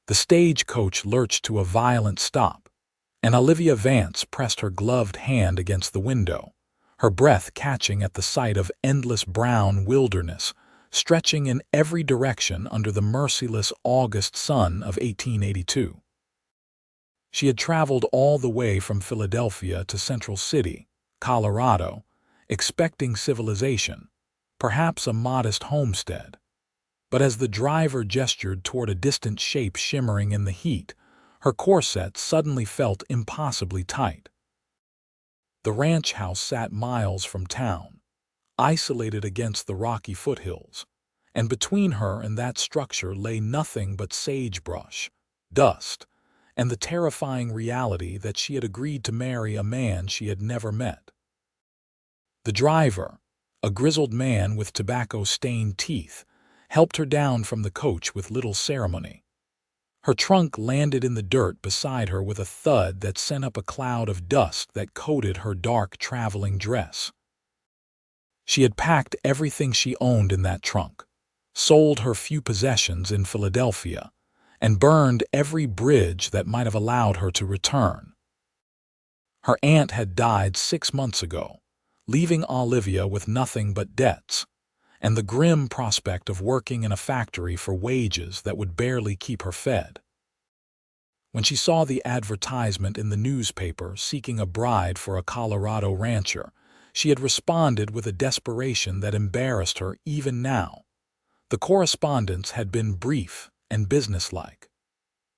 The stagecoach lurched to a violent stop, and Olivia Vance pressed her gloved hand against the window, her breath catching at the sight of endless brown wilderness stretching in every direction under the merciless August sun of 1882. She had traveled all the way from Philadelphia to Central City, Colorado, expecting civilization, perhaps a modest homestead. But as the driver gestured toward a distant shape shimmering in the heat, her corset suddenly felt impossibly tight. The ranch house sat miles from town, isolated against the rocky foothills, and between her and that structure lay nothing but sagebrush, dust, and the terrifying reality that she had agreed to marry a man she had never met. The driver, a grizzled man with tobacco-stained teeth, helped her down from the coach with little ceremony. Her trunk landed in the dirt beside her with a thud that sent up a cloud of dust that coated her dark traveling dress. She had packed everything she owned in that trunk, sold her few possessions in Philadelphia, and burned every bridge that might have allowed her to return. Her aunt had died 6 months ago, leaving Olivia with nothing but debts, and the grim prospect of working in a factory for wages that would barely keep her fed. When she saw the advertisement in the newspaper seeking a bride for a Colorado rancher, she had responded with a desperation that embarrassed her even now. The correspondence had been brief and businesslike.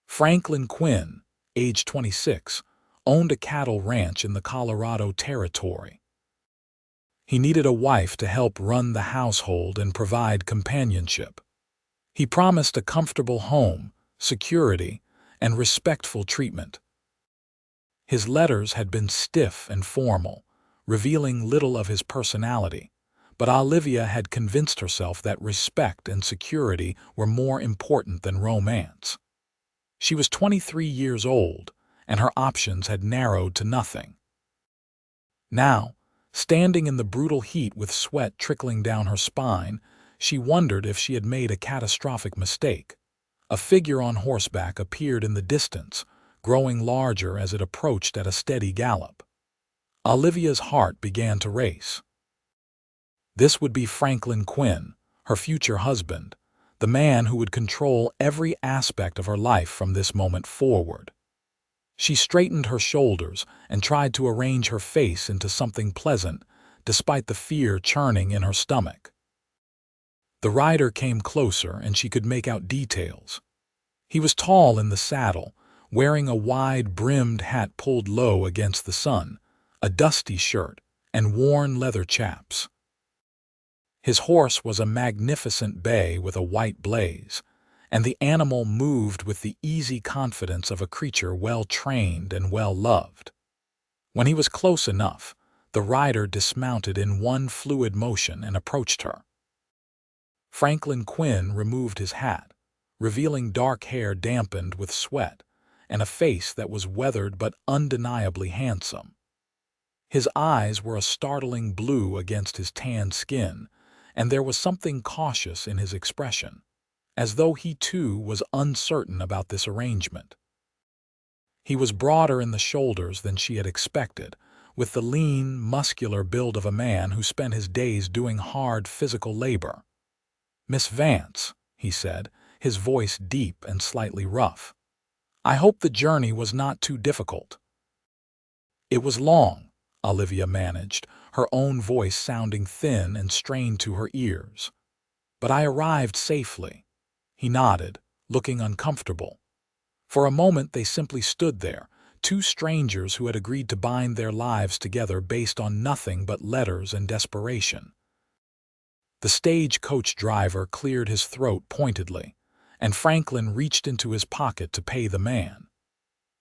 Franklin Quinn, age 26, owned a cattle ranch in the Colorado Territory. He needed a wife to help run the household and provide companionship. He promised a comfortable home, security, and respectful treatment. His letters had been stiff and formal, revealing little of his personality, but Olivia had convinced herself that respect and security were more important than romance. She was 23 years old, and her options had narrowed to nothing. Now, standing in the brutal heat with sweat trickling down her spine, she wondered if she had made a catastrophic mistake. A figure on horseback appeared in the distance, growing larger as it approached at a steady gallop. Olivia's heart began to race. This would be Franklin Quinn, her future husband, the man who would control every aspect of her life from this moment forward. She straightened her shoulders and tried to arrange her face into something pleasant, despite the fear churning in her stomach. The rider came closer and she could make out details. He was tall in the saddle, wearing a wide-brimmed hat pulled low against the sun, a dusty shirt, and worn leather chaps. His horse was a magnificent bay with a white blaze, and the animal moved with the easy confidence of a creature well-trained and well-loved. When he was close enough, the rider dismounted in one fluid motion and approached her. Franklin Quinn removed his hat, revealing dark hair dampened with sweat, and a face that was weathered but undeniably handsome. His eyes were a startling blue against his tanned skin, and there was something cautious in his expression, as though he too was uncertain about this arrangement. He was broader in the shoulders than she had expected, with the lean, muscular build of a man who spent his days doing hard physical labor. "Miss Vance," he said, his voice deep and slightly rough. "I hope the journey was not too difficult." "It was long," Olivia managed, her own voice sounding thin and strained to her ears. "But I arrived safely." He nodded, looking uncomfortable. For a moment they simply stood there, two strangers who had agreed to bind their lives together based on nothing but letters and desperation. The stagecoach driver cleared his throat pointedly, and Franklin reached into his pocket to pay the man.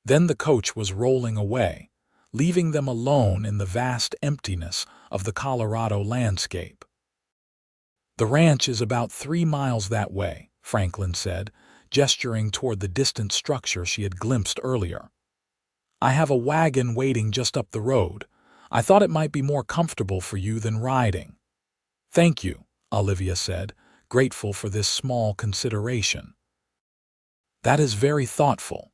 Then the coach was rolling away, leaving them alone in the vast emptiness of the Colorado landscape. "The ranch is about 3 miles that way," Franklin said, gesturing toward the distant structure she had glimpsed earlier. "I have a wagon waiting just up the road. I thought it might be more comfortable for you than riding." "Thank you," Olivia said, grateful for this small consideration. "That is very thoughtful."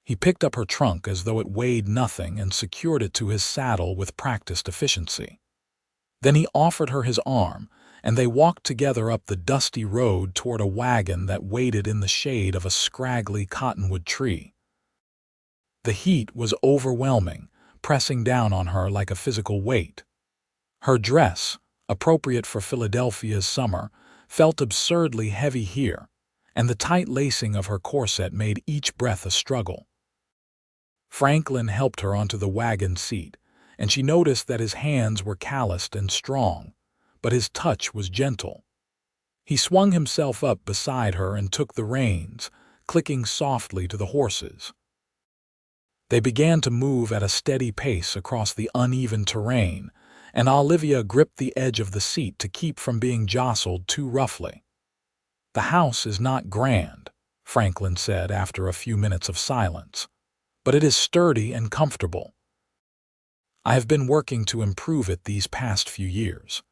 He picked up her trunk as though it weighed nothing and secured it to his saddle with practiced efficiency. Then he offered her his arm, and they walked together up the dusty road toward a wagon that waited in the shade of a scraggly cottonwood tree. The heat was overwhelming, pressing down on her like a physical weight. Her dress, appropriate for Philadelphia's summer, felt absurdly heavy here, and the tight lacing of her corset made each breath a struggle. Franklin helped her onto the wagon seat, and she noticed that his hands were calloused and strong, but his touch was gentle. He swung himself up beside her and took the reins, clicking softly to the horses. They began to move at a steady pace across the uneven terrain, and Olivia gripped the edge of the seat to keep from being jostled too roughly. "The house is not grand," Franklin said after a few minutes of silence, "but it is sturdy and comfortable. I have been working to improve it these past few years.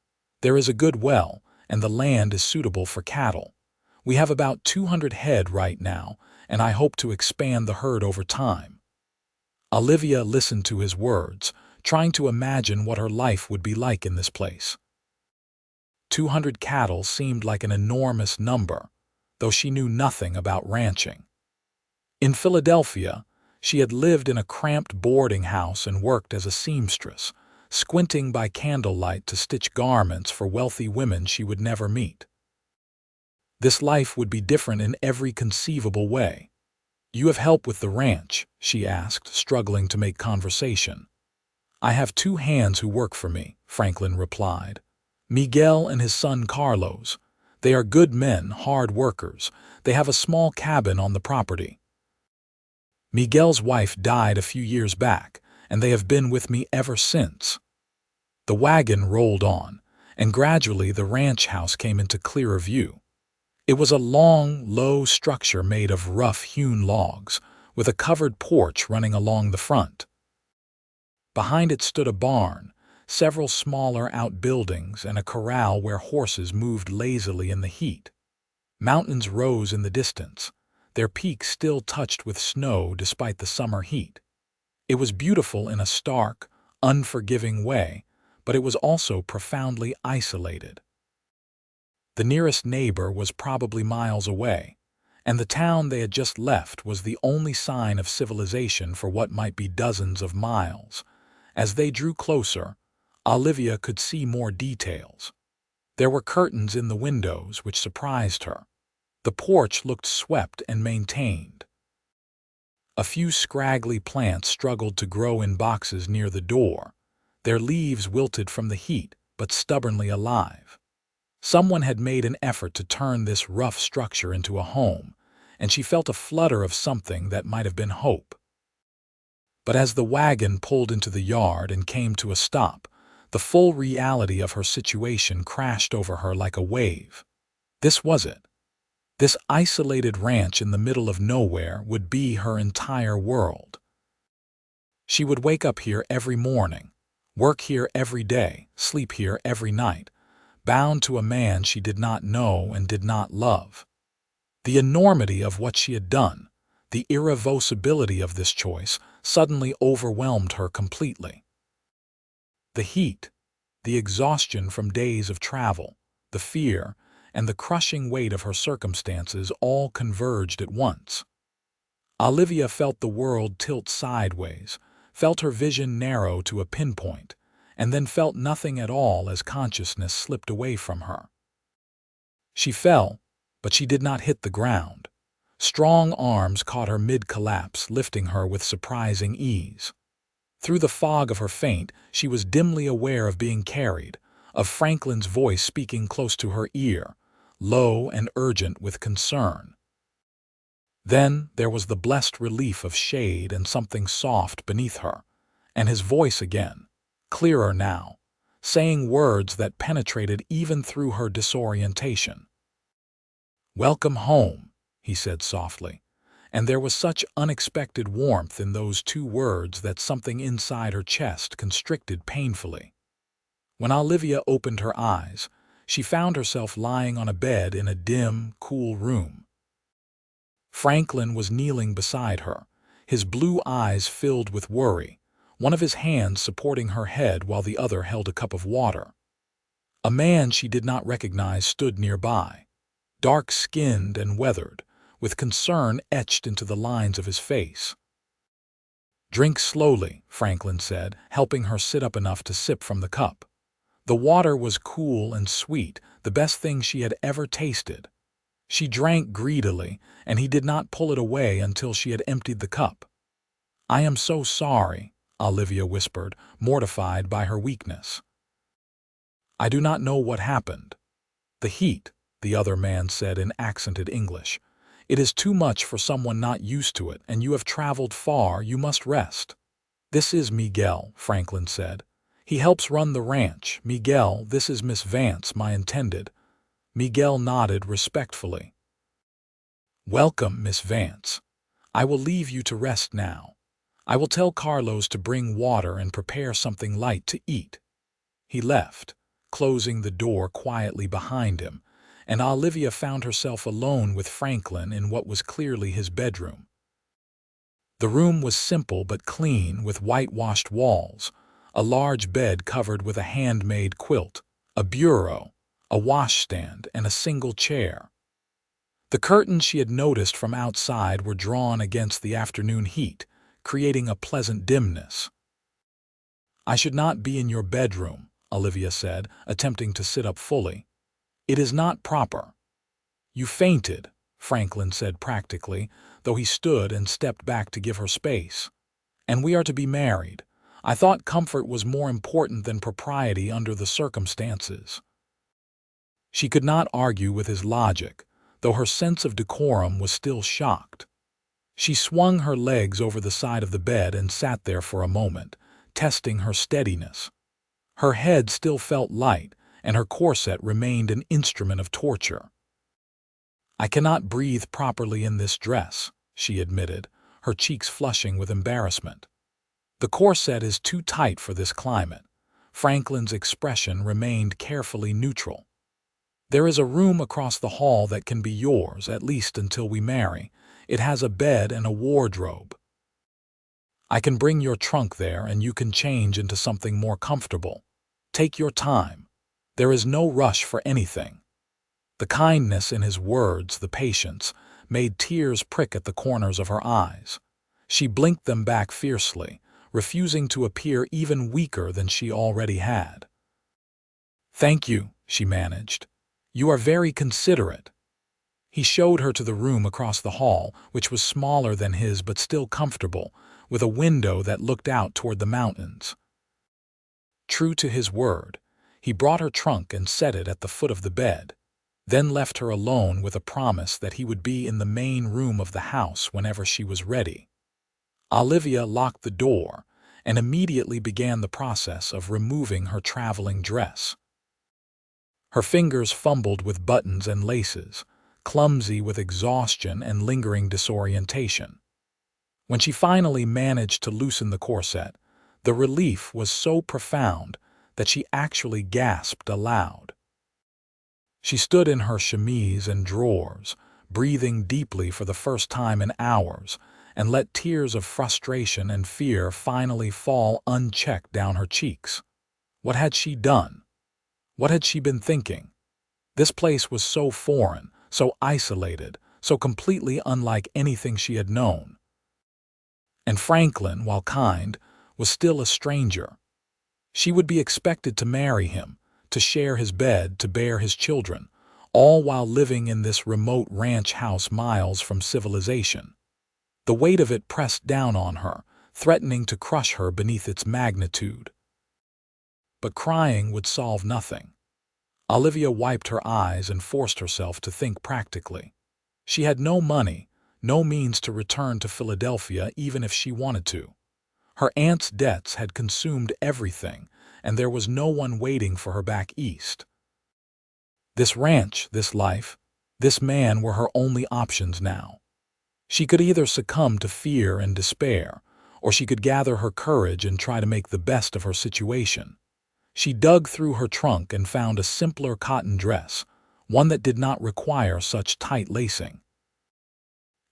There is a good well, and the land is suitable for cattle. We have about 200 head right now, and I hope to expand the herd over time." Olivia listened to his words, trying to imagine what her life would be like in this place. 200 cattle seemed like an enormous number, though she knew nothing about ranching. In Philadelphia, she had lived in a cramped boarding house and worked as a seamstress, squinting by candlelight to stitch garments for wealthy women she would never meet. This life would be different in every conceivable way. "You have help with the ranch?" she asked, struggling to make conversation. "I have 2 hands who work for me," Franklin replied. "Miguel and his son Carlos. They are good men, hard workers. They have a small cabin on the property. Miguel's wife died a few years back, and they have been with me ever since." The wagon rolled on, and gradually the ranch house came into clearer view. It was a long, low structure made of rough-hewn logs, with a covered porch running along the front. Behind it stood a barn, several smaller outbuildings, and a corral where horses moved lazily in the heat. Mountains rose in the distance, their peaks still touched with snow despite the summer heat. It was beautiful in a stark, unforgiving way, but it was also profoundly isolated. The nearest neighbor was probably miles away, and the town they had just left was the only sign of civilization for what might be dozens of miles. As they drew closer, Olivia could see more details. There were curtains in the windows which surprised her. The porch looked swept and maintained. A few scraggly plants struggled to grow in boxes near the door, their leaves wilted from the heat but stubbornly alive. Someone had made an effort to turn this rough structure into a home, and she felt a flutter of something that might have been hope. But as the wagon pulled into the yard and came to a stop, the full reality of her situation crashed over her like a wave. This was it. This isolated ranch in the middle of nowhere would be her entire world. She would wake up here every morning, work here every day, sleep here every night, bound to a man she did not know and did not love. The enormity of what she had done, the irreversibility of this choice, suddenly overwhelmed her completely. The heat, the exhaustion from days of travel, the fear, and the crushing weight of her circumstances all converged at once. Olivia felt the world tilt sideways, felt her vision narrow to a pinpoint, and then felt nothing at all as consciousness slipped away from her. She fell, but she did not hit the ground. Strong arms caught her mid-collapse, lifting her with surprising ease. Through the fog of her faint, she was dimly aware of being carried, of Franklin's voice speaking close to her ear, low and urgent with concern. Then there was the blessed relief of shade and something soft beneath her, and his voice again, clearer now, saying words that penetrated even through her disorientation. "Welcome home," he said softly, and there was such unexpected warmth in those 2 words that something inside her chest constricted painfully. When Olivia opened her eyes, she found herself lying on a bed in a dim, cool room. Franklin was kneeling beside her, his blue eyes filled with worry, one of his hands supporting her head while the other held a cup of water. A man she did not recognize stood nearby, dark-skinned and weathered, with concern etched into the lines of his face. "Drink slowly," Franklin said, helping her sit up enough to sip from the cup. The water was cool and sweet, the best thing she had ever tasted. She drank greedily, and he did not pull it away until she had emptied the cup. "I am so sorry," Olivia whispered, mortified by her weakness. "I do not know what happened." "The heat," the other man said in accented English. "It is too much for someone not used to it, and you have traveled far, you must rest." "This is Miguel," Franklin said. "He helps run the ranch. Miguel, this is Miss Vance, my intended." Miguel nodded respectfully. "Welcome, Miss Vance. I will leave you to rest now. I will tell Carlos to bring water and prepare something light to eat." He left, closing the door quietly behind him, and Olivia found herself alone with Franklin in what was clearly his bedroom. The room was simple but clean, with whitewashed walls, a large bed covered with a handmade quilt, a bureau, a washstand, and a single chair. The curtains she had noticed from outside were drawn against the afternoon heat, creating a pleasant dimness. "I should not be in your bedroom," Olivia said, attempting to sit up fully. "It is not proper." "You fainted," Franklin said practically, though he stood and stepped back to give her space. "And we are to be married. I thought comfort was more important than propriety under the circumstances." She could not argue with his logic, though her sense of decorum was still shocked. She swung her legs over the side of the bed and sat there for a moment, testing her steadiness. Her head still felt light, and her corset remained an instrument of torture. "I cannot breathe properly in this dress," she admitted, her cheeks flushing with embarrassment. "The corset is too tight for this climate." Franklin's expression remained carefully neutral. "There is a room across the hall that can be yours, at least until we marry. It has a bed and a wardrobe. I can bring your trunk there and you can change into something more comfortable. Take your time. There is no rush for anything." The kindness in his words, the patience, made tears prick at the corners of her eyes. She blinked them back fiercely, refusing to appear even weaker than she already had. "Thank you," she managed. "You are very considerate." He showed her to the room across the hall, which was smaller than his but still comfortable, with a window that looked out toward the mountains. True to his word, he brought her trunk and set it at the foot of the bed, then left her alone with a promise that he would be in the main room of the house whenever she was ready. Olivia locked the door and immediately began the process of removing her traveling dress. Her fingers fumbled with buttons and laces, clumsy with exhaustion and lingering disorientation. When she finally managed to loosen the corset, the relief was so profound that she actually gasped aloud. She stood in her chemise and drawers, breathing deeply for the first time in hours, and let tears of frustration and fear finally fall unchecked down her cheeks. What had she done? What had she been thinking? This place was so foreign, so isolated, so completely unlike anything she had known. And Franklin, while kind, was still a stranger. She would be expected to marry him, to share his bed, to bear his children, all while living in this remote ranch house miles from civilization. The weight of it pressed down on her, threatening to crush her beneath its magnitude. But crying would solve nothing. Olivia wiped her eyes and forced herself to think practically. She had no money, no means to return to Philadelphia even if she wanted to. Her aunt's debts had consumed everything, and there was no one waiting for her back east. This ranch, this life, this man were her only options now. She could either succumb to fear and despair, or she could gather her courage and try to make the best of her situation. She dug through her trunk and found a simpler cotton dress, one that did not require such tight lacing.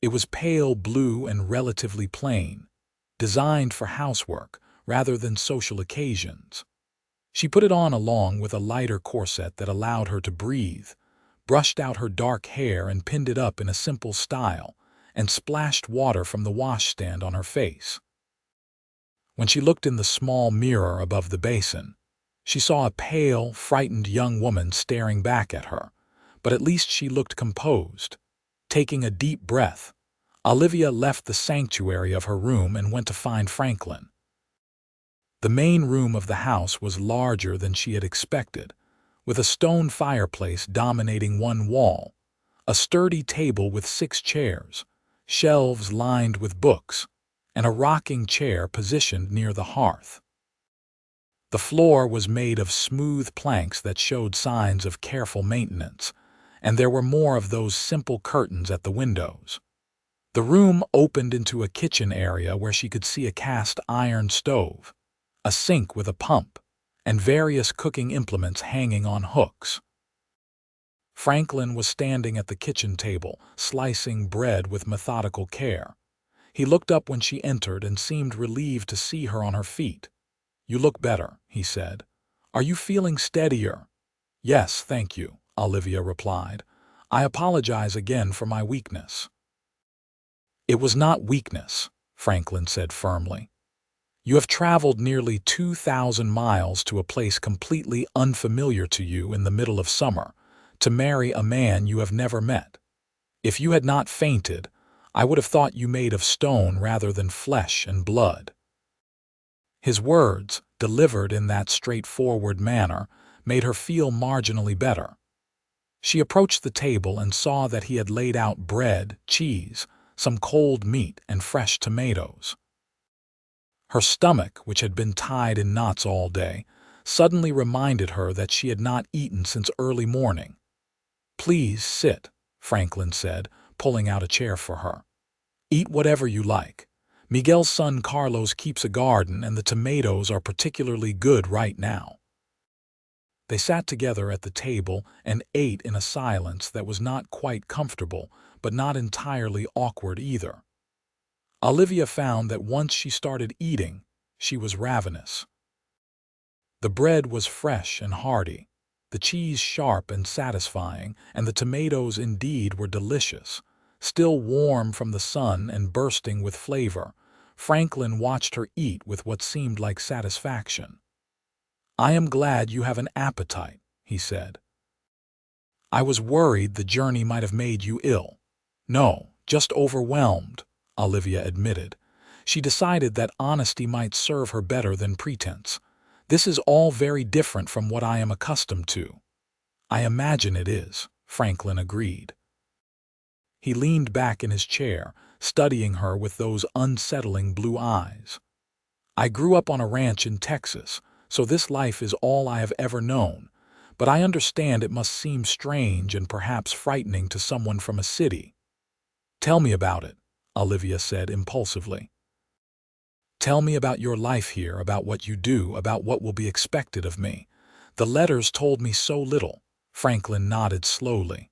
It was pale blue and relatively plain, designed for housework rather than social occasions. She put it on along with a lighter corset that allowed her to breathe, brushed out her dark hair and pinned it up in a simple style, and splashed water from the washstand on her face. When she looked in the small mirror above the basin, she saw a pale, frightened young woman staring back at her, but at least she looked composed. Taking a deep breath, Olivia left the sanctuary of her room and went to find Franklin. The main room of the house was larger than she had expected, with a stone fireplace dominating one wall, a sturdy table with 6 chairs, shelves lined with books, and a rocking chair positioned near the hearth. The floor was made of smooth planks that showed signs of careful maintenance, and there were more of those simple curtains at the windows. The room opened into a kitchen area where she could see a cast iron stove, a sink with a pump, and various cooking implements hanging on hooks. Franklin was standing at the kitchen table, slicing bread with methodical care. He looked up when she entered and seemed relieved to see her on her feet. "You look better," he said. "Are you feeling steadier?" "Yes, thank you," Olivia replied. "I apologize again for my weakness." "It was not weakness," Franklin said firmly. "You have traveled nearly 2,000 miles to a place completely unfamiliar to you in the middle of summer, to marry a man you have never met. If you had not fainted, I would have thought you made of stone rather than flesh and blood." His words, delivered in that straightforward manner, made her feel marginally better. She approached the table and saw that he had laid out bread, cheese, some cold meat, and fresh tomatoes. Her stomach, which had been tied in knots all day, suddenly reminded her that she had not eaten since early morning. "Please sit," Franklin said, pulling out a chair for her. "Eat whatever you like. Miguel's son Carlos keeps a garden and the tomatoes are particularly good right now." They sat together at the table and ate in a silence that was not quite comfortable, but not entirely awkward either. Olivia found that once she started eating, she was ravenous. The bread was fresh and hearty, the cheese sharp and satisfying, and the tomatoes indeed were delicious, still warm from the sun and bursting with flavor. Franklin watched her eat with what seemed like satisfaction. "I am glad you have an appetite," he said. "I was worried the journey might have made you ill." "No, just overwhelmed," Olivia admitted. She decided that honesty might serve her better than pretense. "This is all very different from what I am accustomed to." "I imagine it is," Franklin agreed. He leaned back in his chair, studying her with those unsettling blue eyes. "I grew up on a ranch in Texas, so this life is all I have ever known, but I understand it must seem strange and perhaps frightening to someone from a city." "Tell me about it," Olivia said impulsively. "Tell me about your life here, about what you do, about what will be expected of me. The letters told me so little." Franklin nodded slowly.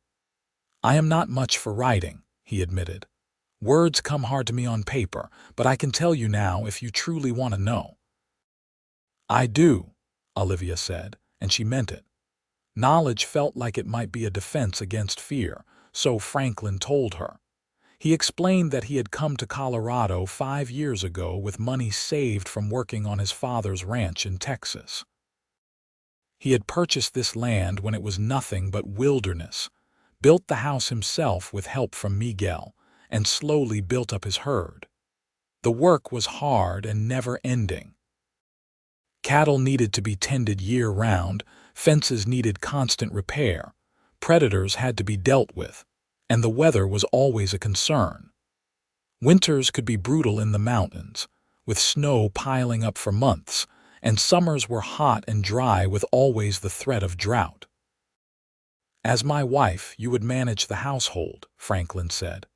"I am not much for writing," he admitted. "Words come hard to me on paper, but I can tell you now if you truly want to know." "I do," Olivia said, and she meant it. Knowledge felt like it might be a defense against fear, so Franklin told her. He explained that he had come to Colorado 5 years ago with money saved from working on his father's ranch in Texas. He had purchased this land when it was nothing but wilderness, built the house himself with help from Miguel, and slowly built up his herd. The work was hard and never-ending. Cattle needed to be tended year-round, fences needed constant repair, predators had to be dealt with, and the weather was always a concern. Winters could be brutal in the mountains, with snow piling up for months, and summers were hot and dry with always the threat of drought. "As my wife, you would manage the household," Franklin said.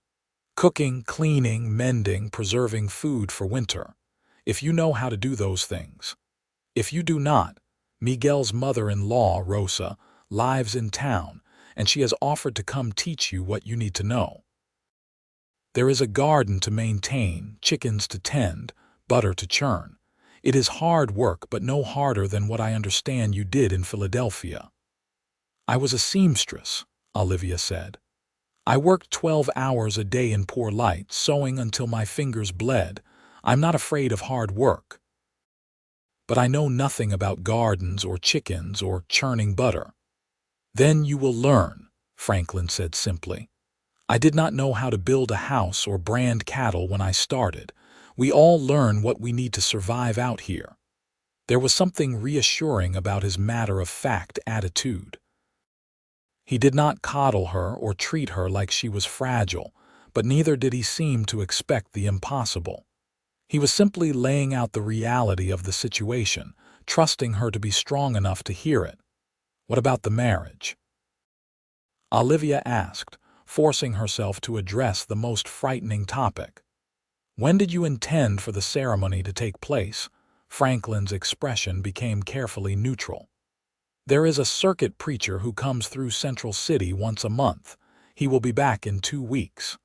"Cooking, cleaning, mending, preserving food for winter. If you know how to do those things. If you do not, Miguel's mother-in-law, Rosa, lives in town, and she has offered to come teach you what you need to know." There is a garden to maintain, chickens to tend, butter to churn. It is hard work, but no harder than what I understand you did in Philadelphia." "I was a seamstress," Olivia said. "I worked 12 hours a day in poor light, sewing until my fingers bled. I'm not afraid of hard work. But I know nothing about gardens or chickens or churning butter." "Then you will learn," Franklin said simply. "I did not know how to build a house or brand cattle when I started. We all learn what we need to survive out here." There was something reassuring about his matter-of-fact attitude. He did not coddle her or treat her like she was fragile, but neither did he seem to expect the impossible. He was simply laying out the reality of the situation, trusting her to be strong enough to hear it. "What about the marriage?" Olivia asked, forcing herself to address the most frightening topic. "When did you intend for the ceremony to take place?" Franklin's expression became carefully neutral. "There is a circuit preacher who comes through Central City once a month. He will be back in 2 weeks.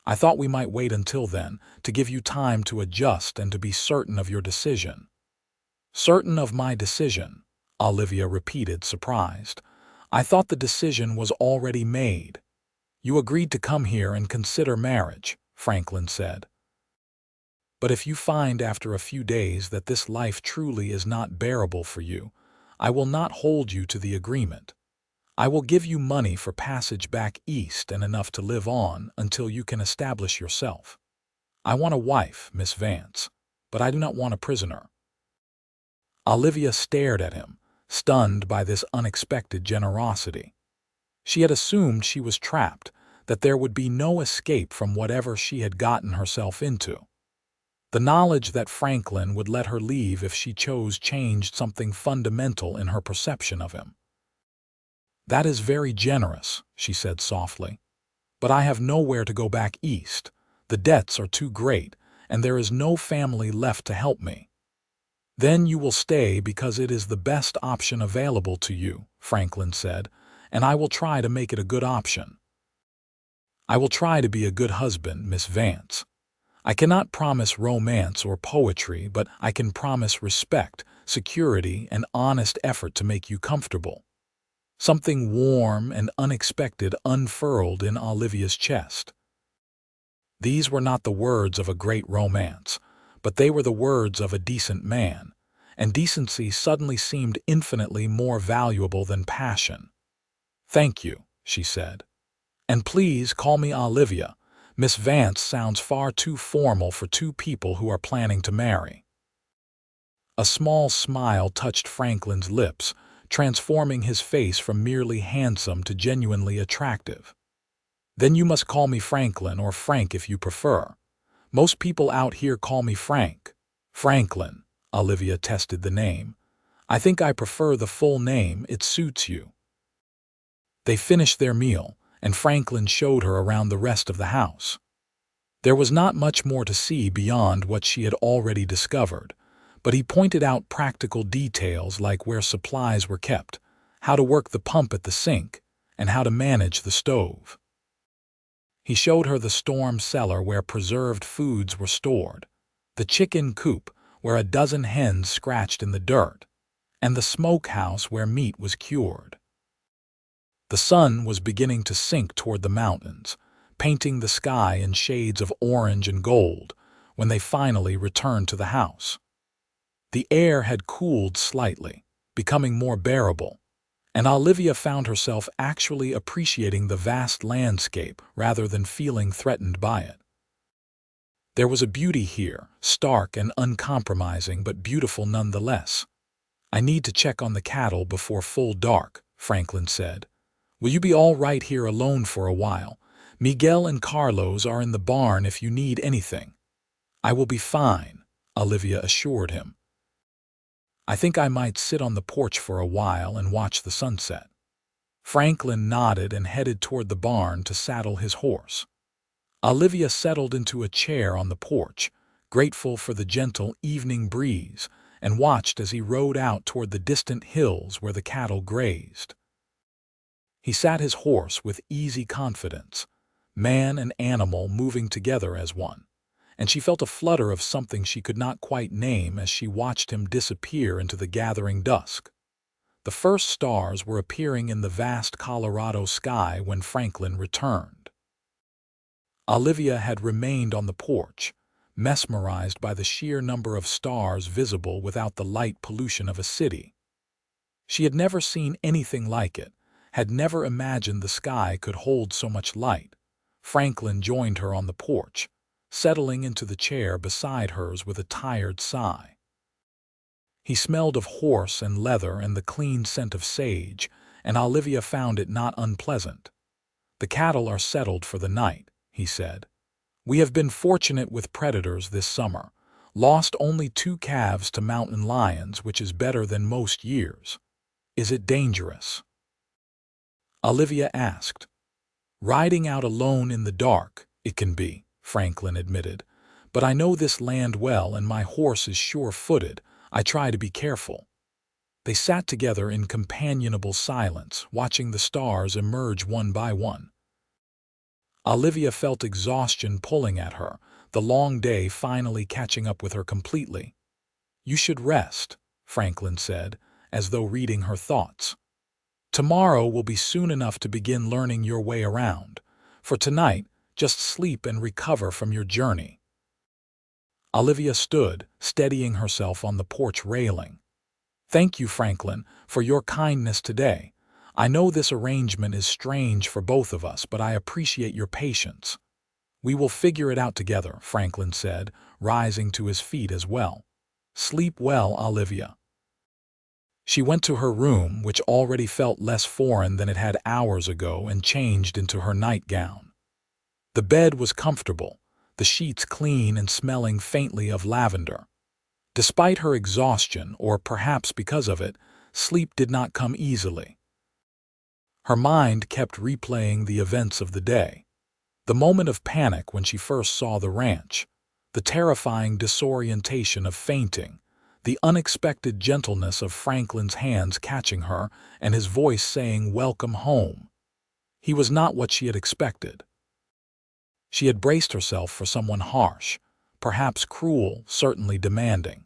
I thought we might wait until then, to give you time to adjust and to be certain of your decision." "Certain of my decision?" Olivia repeated, surprised. "I thought the decision was already made." "You agreed to come here and consider marriage," Franklin said. "But if you find after a few days that this life truly is not bearable for you, I will not hold you to the agreement. I will give you money for passage back east and enough to live on until you can establish yourself. I want a wife, Miss Vance, but I do not want a prisoner." Olivia stared at him, stunned by this unexpected generosity. She had assumed she was trapped, that there would be no escape from whatever she had gotten herself into. The knowledge that Franklin would let her leave if she chose changed something fundamental in her perception of him. "That is very generous," she said softly. "But I have nowhere to go back east. The debts are too great, and there is no family left to help me." "Then you will stay because it is the best option available to you," Franklin said, "and I will try to make it a good option. I will try to be a good husband, Miss Vance. I cannot promise romance or poetry, but I can promise respect, security, and honest effort to make you comfortable." Something warm and unexpected unfurled in Olivia's chest. These were not the words of a great romance, but they were the words of a decent man, and decency suddenly seemed infinitely more valuable than passion. "Thank you," she said. "And please call me Olivia. Miss Vance sounds far too formal for 2 people who are planning to marry." A small smile touched Franklin's lips, transforming his face from merely handsome to genuinely attractive. "Then you must call me Franklin, or Frank if you prefer. Most people out here call me Frank." "Franklin," Olivia tested the name. "I think I prefer the full name, it suits you." They finished their meal, and Franklin showed her around the rest of the house. There was not much more to see beyond what she had already discovered, but he pointed out practical details like where supplies were kept, how to work the pump at the sink, and how to manage the stove. He showed her the storm cellar where preserved foods were stored, the chicken coop where a dozen hens scratched in the dirt, and the smokehouse where meat was cured. The sun was beginning to sink toward the mountains, painting the sky in shades of orange and gold, when they finally returned to the house. The air had cooled slightly, becoming more bearable, and Olivia found herself actually appreciating the vast landscape rather than feeling threatened by it. There was a beauty here, stark and uncompromising, but beautiful nonetheless. "I need to check on the cattle before full dark," Franklin said. "Will you be all right here alone for a while? Miguel and Carlos are in the barn if you need anything." "I will be fine," Olivia assured him. "I think I might sit on the porch for a while and watch the sunset." Franklin nodded and headed toward the barn to saddle his horse. Olivia settled into a chair on the porch, grateful for the gentle evening breeze, and watched as he rode out toward the distant hills where the cattle grazed. He sat his horse with easy confidence, man and animal moving together as one, and she felt a flutter of something she could not quite name as she watched him disappear into the gathering dusk. The first stars were appearing in the vast Colorado sky when Franklin returned. Olivia had remained on the porch, mesmerized by the sheer number of stars visible without the light pollution of a city. She had never seen anything like it, had never imagined the sky could hold so much light. Franklin joined her on the porch, settling into the chair beside hers with a tired sigh. He smelled of horse and leather and the clean scent of sage, and Olivia found it not unpleasant. "The cattle are settled for the night," he said. "We have been fortunate with predators this summer, lost only 2 calves to mountain lions, which is better than most years. Is it dangerous?" Olivia asked. "Riding out alone in the dark, it can be," Franklin admitted. "But I know this land well and my horse is sure-footed. I try to be careful." They sat together in companionable silence, watching the stars emerge one by one. Olivia felt exhaustion pulling at her, the long day finally catching up with her completely. "You should rest," Franklin said, as though reading her thoughts. "Tomorrow will be soon enough to begin learning your way around. For tonight, just sleep and recover from your journey." Olivia stood, steadying herself on the porch railing. "Thank you, Franklin, for your kindness today. I know this arrangement is strange for both of us, but I appreciate your patience." "We will figure it out together," Franklin said, rising to his feet as well. "Sleep well, Olivia." She went to her room, which already felt less foreign than it had hours ago, and changed into her nightgown. The bed was comfortable, the sheets clean and smelling faintly of lavender. Despite her exhaustion, or perhaps because of it, sleep did not come easily. Her mind kept replaying the events of the day. The moment of panic when she first saw the ranch, the terrifying disorientation of fainting, the unexpected gentleness of Franklin's hands catching her and his voice saying, "Welcome home." He was not what she had expected. She had braced herself for someone harsh, perhaps cruel, certainly demanding.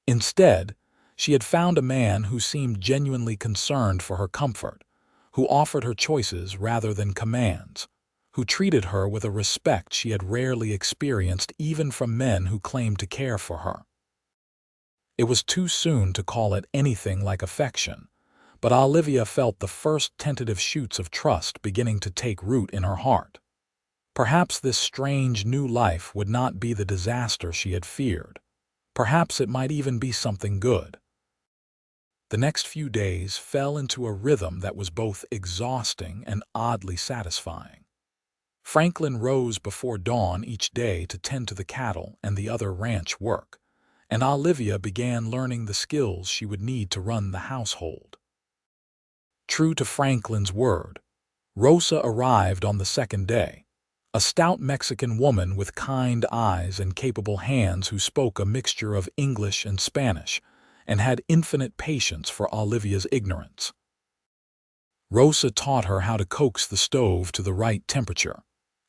Instead, she had found a man who seemed genuinely concerned for her comfort, who offered her choices rather than commands, who treated her with a respect she had rarely experienced even from men who claimed to care for her. It was too soon to call it anything like affection, but Olivia felt the first tentative shoots of trust beginning to take root in her heart. Perhaps this strange new life would not be the disaster she had feared. Perhaps it might even be something good. The next few days fell into a rhythm that was both exhausting and oddly satisfying. Franklin rose before dawn each day to tend to the cattle and the other ranch work, and Olivia began learning the skills she would need to run the household. True to Franklin's word, Rosa arrived on the second day, a stout Mexican woman with kind eyes and capable hands who spoke a mixture of English and Spanish, and had infinite patience for Olivia's ignorance. Rosa taught her how to coax the stove to the right temperature,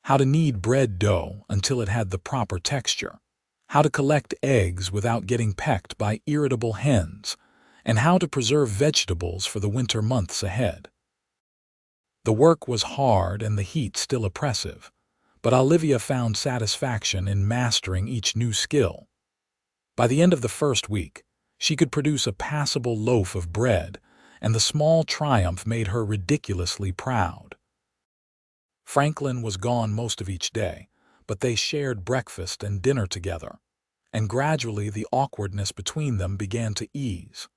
how to knead bread dough until it had the proper texture, how to collect eggs without getting pecked by irritable hens, and how to preserve vegetables for the winter months ahead. The work was hard and the heat still oppressive, but Olivia found satisfaction in mastering each new skill. By the end of the first week, she could produce a passable loaf of bread, and the small triumph made her ridiculously proud. Franklin was gone most of each day, but they shared breakfast and dinner together, and gradually the awkwardness between them began to ease.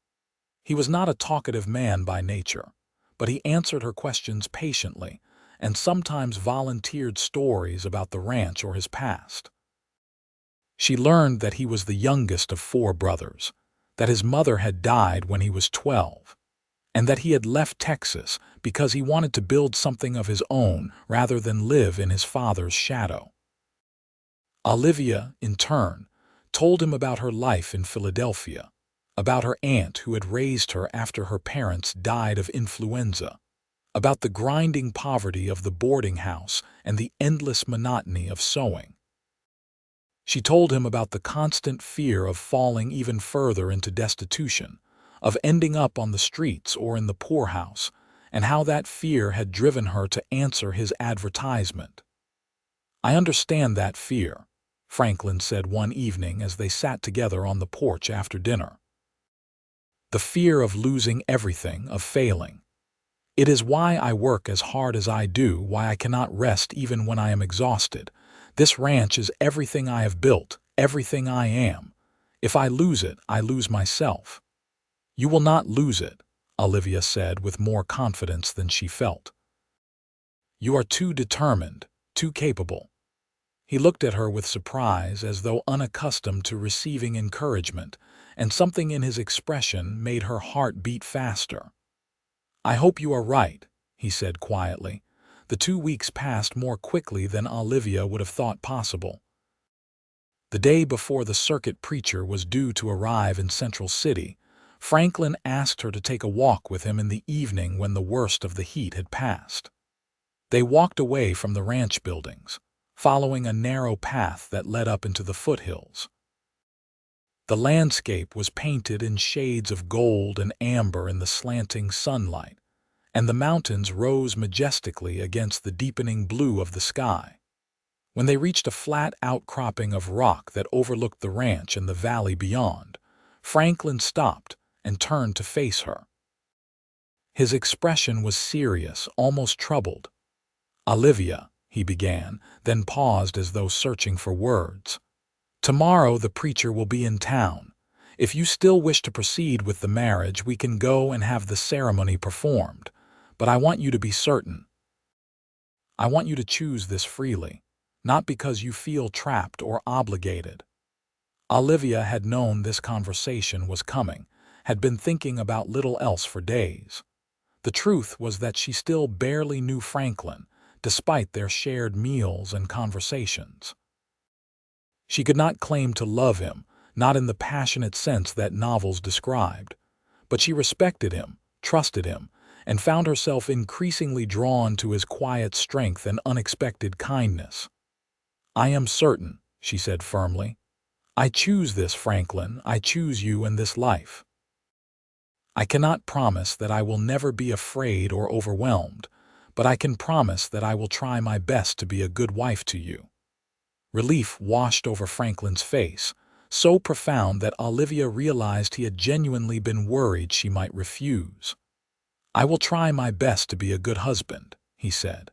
He was not a talkative man by nature, but he answered her questions patiently, and sometimes volunteered stories about the ranch or his past. She learned that he was the youngest of 4 brothers, that his mother had died when he was 12, and that he had left Texas because he wanted to build something of his own rather than live in his father's shadow. Olivia, in turn, told him about her life in Philadelphia, about her aunt who had raised her after her parents died of influenza, about the grinding poverty of the boarding house and the endless monotony of sewing. She told him about the constant fear of falling even further into destitution, of ending up on the streets or in the poorhouse, and how that fear had driven her to answer his advertisement. "I understand that fear," Franklin said one evening as they sat together on the porch after dinner. "The fear of losing everything, of failing. It is why I work as hard as I do, why I cannot rest even when I am exhausted. This ranch is everything I have built, everything I am. If I lose it, I lose myself." "You will not lose it," Olivia said with more confidence than she felt. "You are too determined, too capable." He looked at her with surprise, as though unaccustomed to receiving encouragement, and something in his expression made her heart beat faster. "I hope you are right," he said quietly. The 2 weeks passed more quickly than Olivia would have thought possible. The day before the circuit preacher was due to arrive in Central City, Franklin asked her to take a walk with him in the evening when the worst of the heat had passed. They walked away from the ranch buildings, following a narrow path that led up into the foothills. The landscape was painted in shades of gold and amber in the slanting sunlight, and the mountains rose majestically against the deepening blue of the sky. When they reached a flat outcropping of rock that overlooked the ranch and the valley beyond, Franklin stopped and turned to face her. His expression was serious, almost troubled. "Olivia," he began, then paused as though searching for words. "Tomorrow the preacher will be in town. If you still wish to proceed with the marriage, we can go and have the ceremony performed. But I want you to be certain. I want you to choose this freely, not because you feel trapped or obligated." Olivia had known this conversation was coming, had been thinking about little else for days. The truth was that she still barely knew Franklin, despite their shared meals and conversations. She could not claim to love him, not in the passionate sense that novels described, but she respected him, trusted him, and found herself increasingly drawn to his quiet strength and unexpected kindness. "I am certain," she said firmly. "I choose this, Franklin. I choose you and this life. I cannot promise that I will never be afraid or overwhelmed, but I can promise that I will try my best to be a good wife to you." Relief washed over Franklin's face, so profound that Olivia realized he had genuinely been worried she might refuse. "I will try my best to be a good husband," he said.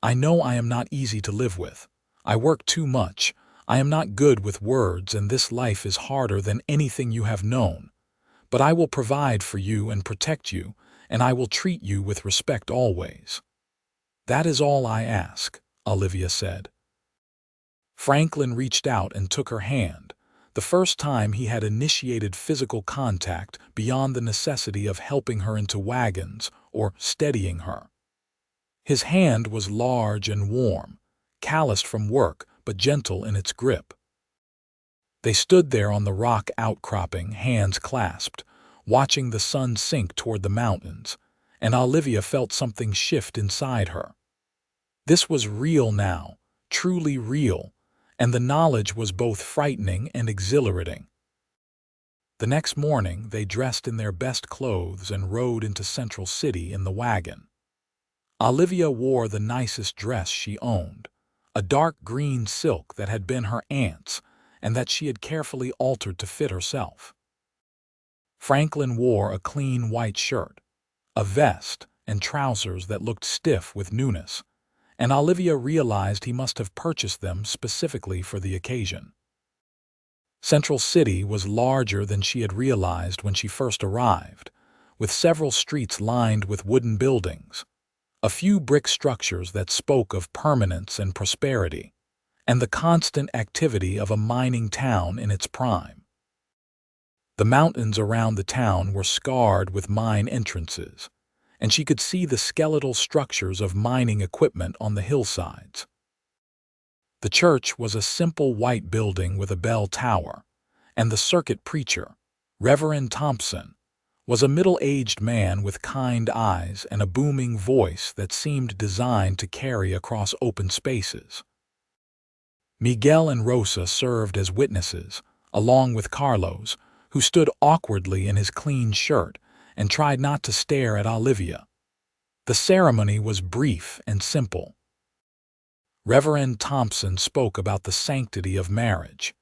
"I know I am not easy to live with. I work too much. I am not good with words, and this life is harder than anything you have known. But I will provide for you and protect you, and I will treat you with respect always." "That is all I ask," Olivia said. Franklin reached out and took her hand, the first time he had initiated physical contact beyond the necessity of helping her into wagons or steadying her. His hand was large and warm, calloused from work but gentle in its grip. They stood there on the rock outcropping, hands clasped, watching the sun sink toward the mountains, and Olivia felt something shift inside her. This was real now, truly real, and the knowledge was both frightening and exhilarating. The next morning they dressed in their best clothes and rode into Central City in the wagon. Olivia wore the nicest dress she owned, a dark green silk that had been her aunt's and that she had carefully altered to fit herself. Franklin wore a clean white shirt, a vest, and trousers that looked stiff with newness, and Olivia realized he must have purchased them specifically for the occasion. Central City was larger than she had realized when she first arrived, with several streets lined with wooden buildings, a few brick structures that spoke of permanence and prosperity, and the constant activity of a mining town in its prime. The mountains around the town were scarred with mine entrances, and she could see the skeletal structures of mining equipment on the hillsides. The church was a simple white building with a bell tower, and the circuit preacher, Reverend Thompson, was a middle-aged man with kind eyes and a booming voice that seemed designed to carry across open spaces. Miguel and Rosa served as witnesses, along with Carlos, who stood awkwardly in his clean shirt and tried not to stare at Olivia. The ceremony was brief and simple. Reverend Thompson spoke about the sanctity of marriage,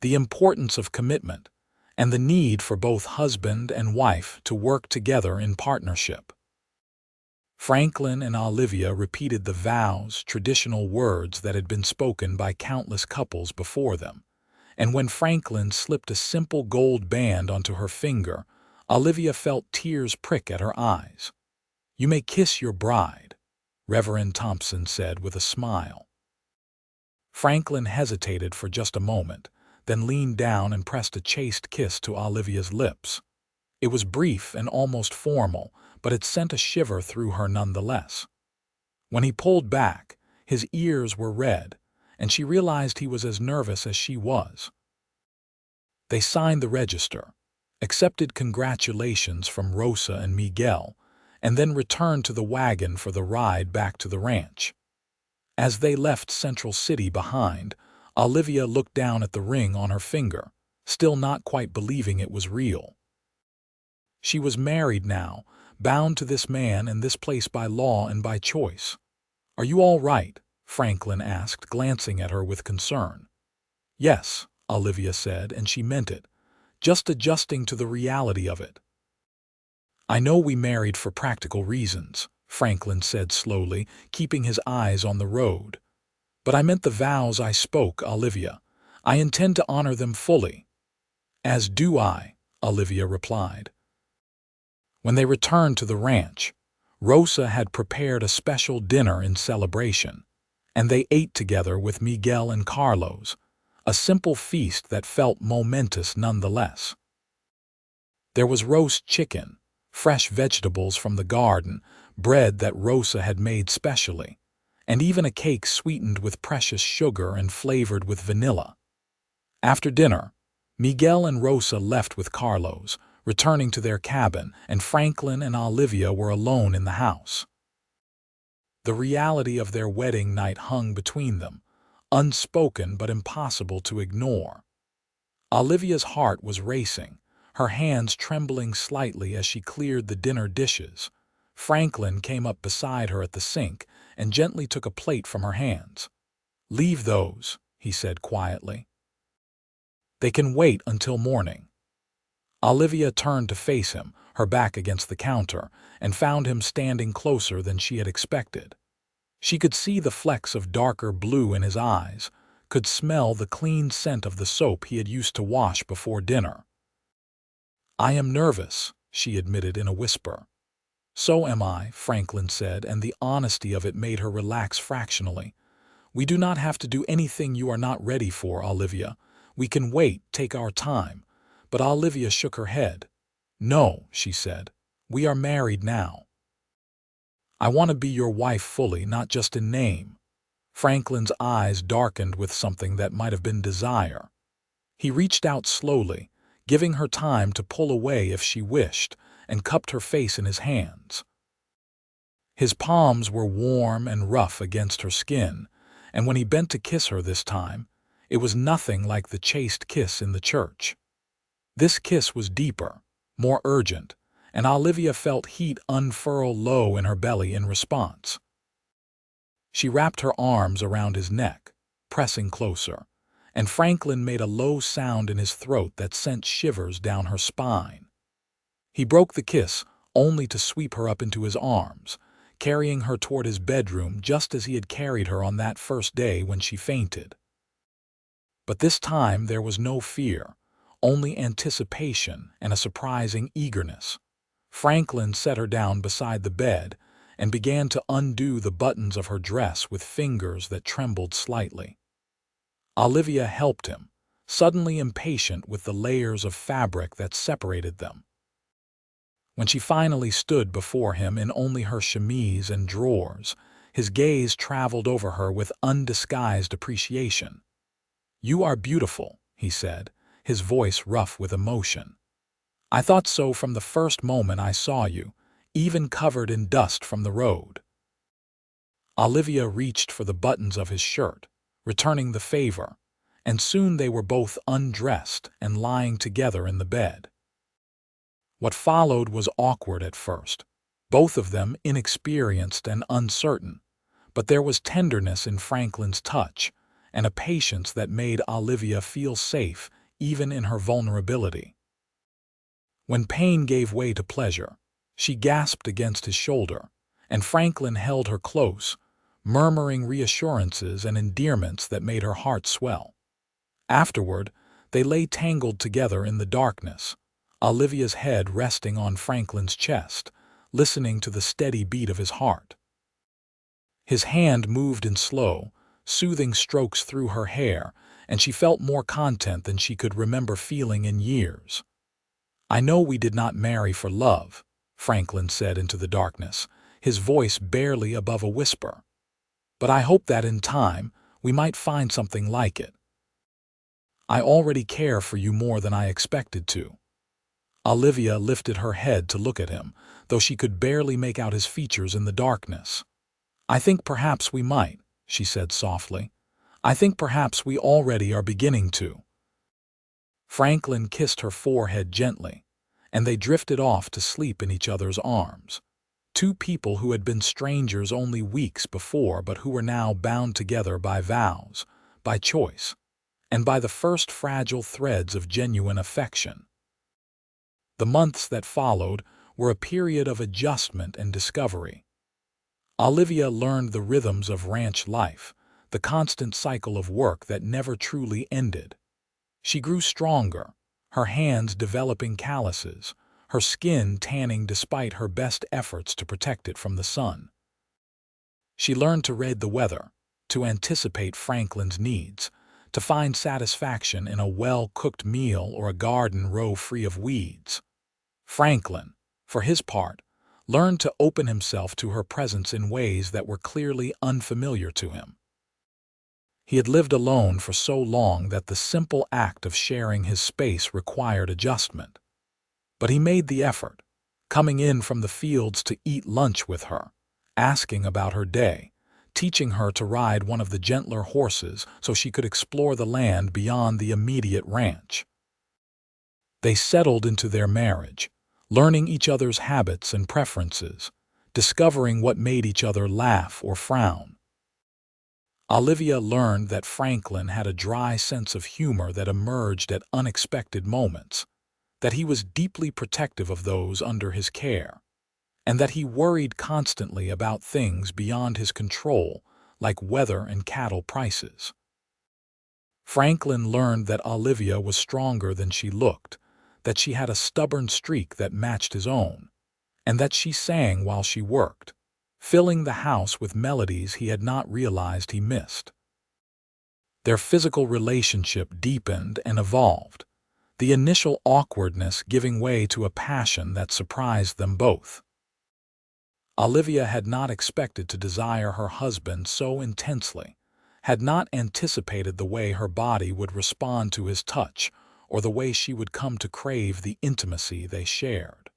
the importance of commitment, and the need for both husband and wife to work together in partnership. Franklin and Olivia repeated the vows, traditional words that had been spoken by countless couples before them, and when Franklin slipped a simple gold band onto her finger, Olivia felt tears prick at her eyes. "You may kiss your bride," Reverend Thompson said with a smile. Franklin hesitated for just a moment, then leaned down and pressed a chaste kiss to Olivia's lips. It was brief and almost formal, but it sent a shiver through her nonetheless. When he pulled back, his ears were red, and she realized he was as nervous as she was. They signed the register, accepted congratulations from Rosa and Miguel, and then returned to the wagon for the ride back to the ranch. As they left Central City behind, Olivia looked down at the ring on her finger, still not quite believing it was real. She was married now, bound to this man and this place by law and by choice. "Are you all right?" Franklin asked, glancing at her with concern. "Yes," Olivia said, and she meant it, just adjusting to the reality of it. "I know we married for practical reasons," Franklin said slowly, keeping his eyes on the road. "But I meant the vows I spoke, Olivia. I intend to honor them fully." "As do I," Olivia replied. When they returned to the ranch, Rosa had prepared a special dinner in celebration, and they ate together with Miguel and Carlos, a simple feast that felt momentous nonetheless. There was roast chicken, fresh vegetables from the garden, bread that Rosa had made specially, and even a cake sweetened with precious sugar and flavored with vanilla. After dinner, Miguel and Rosa left with Carlos, returning to their cabin, and Franklin and Olivia were alone in the house. The reality of their wedding night hung between them, unspoken but impossible to ignore. Olivia's heart was racing, her hands trembling slightly as she cleared the dinner dishes. Franklin came up beside her at the sink and gently took a plate from her hands. "Leave those," he said quietly. "They can wait until morning." Olivia turned to face him, her back against the counter, and found him standing closer than she had expected. She could see the flecks of darker blue in his eyes, could smell the clean scent of the soap he had used to wash before dinner. "I am nervous," she admitted in a whisper. "So am I," Franklin said, and the honesty of it made her relax fractionally. "We do not have to do anything you are not ready for, Olivia. We can wait, take our time." But Olivia shook her head. "No," she said. "We are married now. I want to be your wife fully, not just in name." Franklin's eyes darkened with something that might have been desire. He reached out slowly, giving her time to pull away if she wished, and cupped her face in his hands. His palms were warm and rough against her skin, and when he bent to kiss her this time, it was nothing like the chaste kiss in the church. This kiss was deeper, more urgent, and Olivia felt heat unfurl low in her belly in response. She wrapped her arms around his neck, pressing closer, and Franklin made a low sound in his throat that sent shivers down her spine. He broke the kiss, only to sweep her up into his arms, carrying her toward his bedroom just as he had carried her on that first day when she fainted. But this time there was no fear, only anticipation and a surprising eagerness. Franklin set her down beside the bed and began to undo the buttons of her dress with fingers that trembled slightly. Olivia helped him, suddenly impatient with the layers of fabric that separated them. When she finally stood before him in only her chemise and drawers, his gaze traveled over her with undisguised appreciation. "You are beautiful," he said, his voice rough with emotion. I thought so from the first moment I saw you, even covered in dust from the road." Olivia reached for the buttons of his shirt, returning the favor, and soon they were both undressed and lying together in the bed. What followed was awkward at first, both of them inexperienced and uncertain, but there was tenderness in Franklin's touch and a patience that made Olivia feel safe even in her vulnerability. When pain gave way to pleasure, she gasped against his shoulder, and Franklin held her close, murmuring reassurances and endearments that made her heart swell. Afterward, they lay tangled together in the darkness, Olivia's head resting on Franklin's chest, listening to the steady beat of his heart. His hand moved in slow, soothing strokes through her hair, and she felt more content than she could remember feeling in years. "I know we did not marry for love," Franklin said into the darkness, his voice barely above a whisper. "But I hope that in time we might find something like it. I already care for you more than I expected to." Olivia lifted her head to look at him, though she could barely make out his features in the darkness. "I think perhaps we might," she said softly. "I think perhaps we already are beginning to." Franklin kissed her forehead gently, and they drifted off to sleep in each other's arms. Two people who had been strangers only weeks before but who were now bound together by vows, by choice, and by the first fragile threads of genuine affection. The months that followed were a period of adjustment and discovery. Olivia learned the rhythms of ranch life, the constant cycle of work that never truly ended. She grew stronger, her hands developing calluses, her skin tanning despite her best efforts to protect it from the sun. She learned to read the weather, to anticipate Franklin's needs, to find satisfaction in a well-cooked meal or a garden row free of weeds. Franklin, for his part, learned to open himself to her presence in ways that were clearly unfamiliar to him. He had lived alone for so long that the simple act of sharing his space required adjustment. But he made the effort, coming in from the fields to eat lunch with her, asking about her day, teaching her to ride one of the gentler horses so she could explore the land beyond the immediate ranch. They settled into their marriage, learning each other's habits and preferences, discovering what made each other laugh or frown. Olivia learned that Franklin had a dry sense of humor that emerged at unexpected moments, that he was deeply protective of those under his care, and that he worried constantly about things beyond his control, like weather and cattle prices. Franklin learned that Olivia was stronger than she looked, that she had a stubborn streak that matched his own, and that she sang while she worked, filling the house with melodies he had not realized he missed. Their physical relationship deepened and evolved, the initial awkwardness giving way to a passion that surprised them both. Olivia had not expected to desire her husband so intensely, had not anticipated the way her body would respond to his touch or the way she would come to crave the intimacy they shared.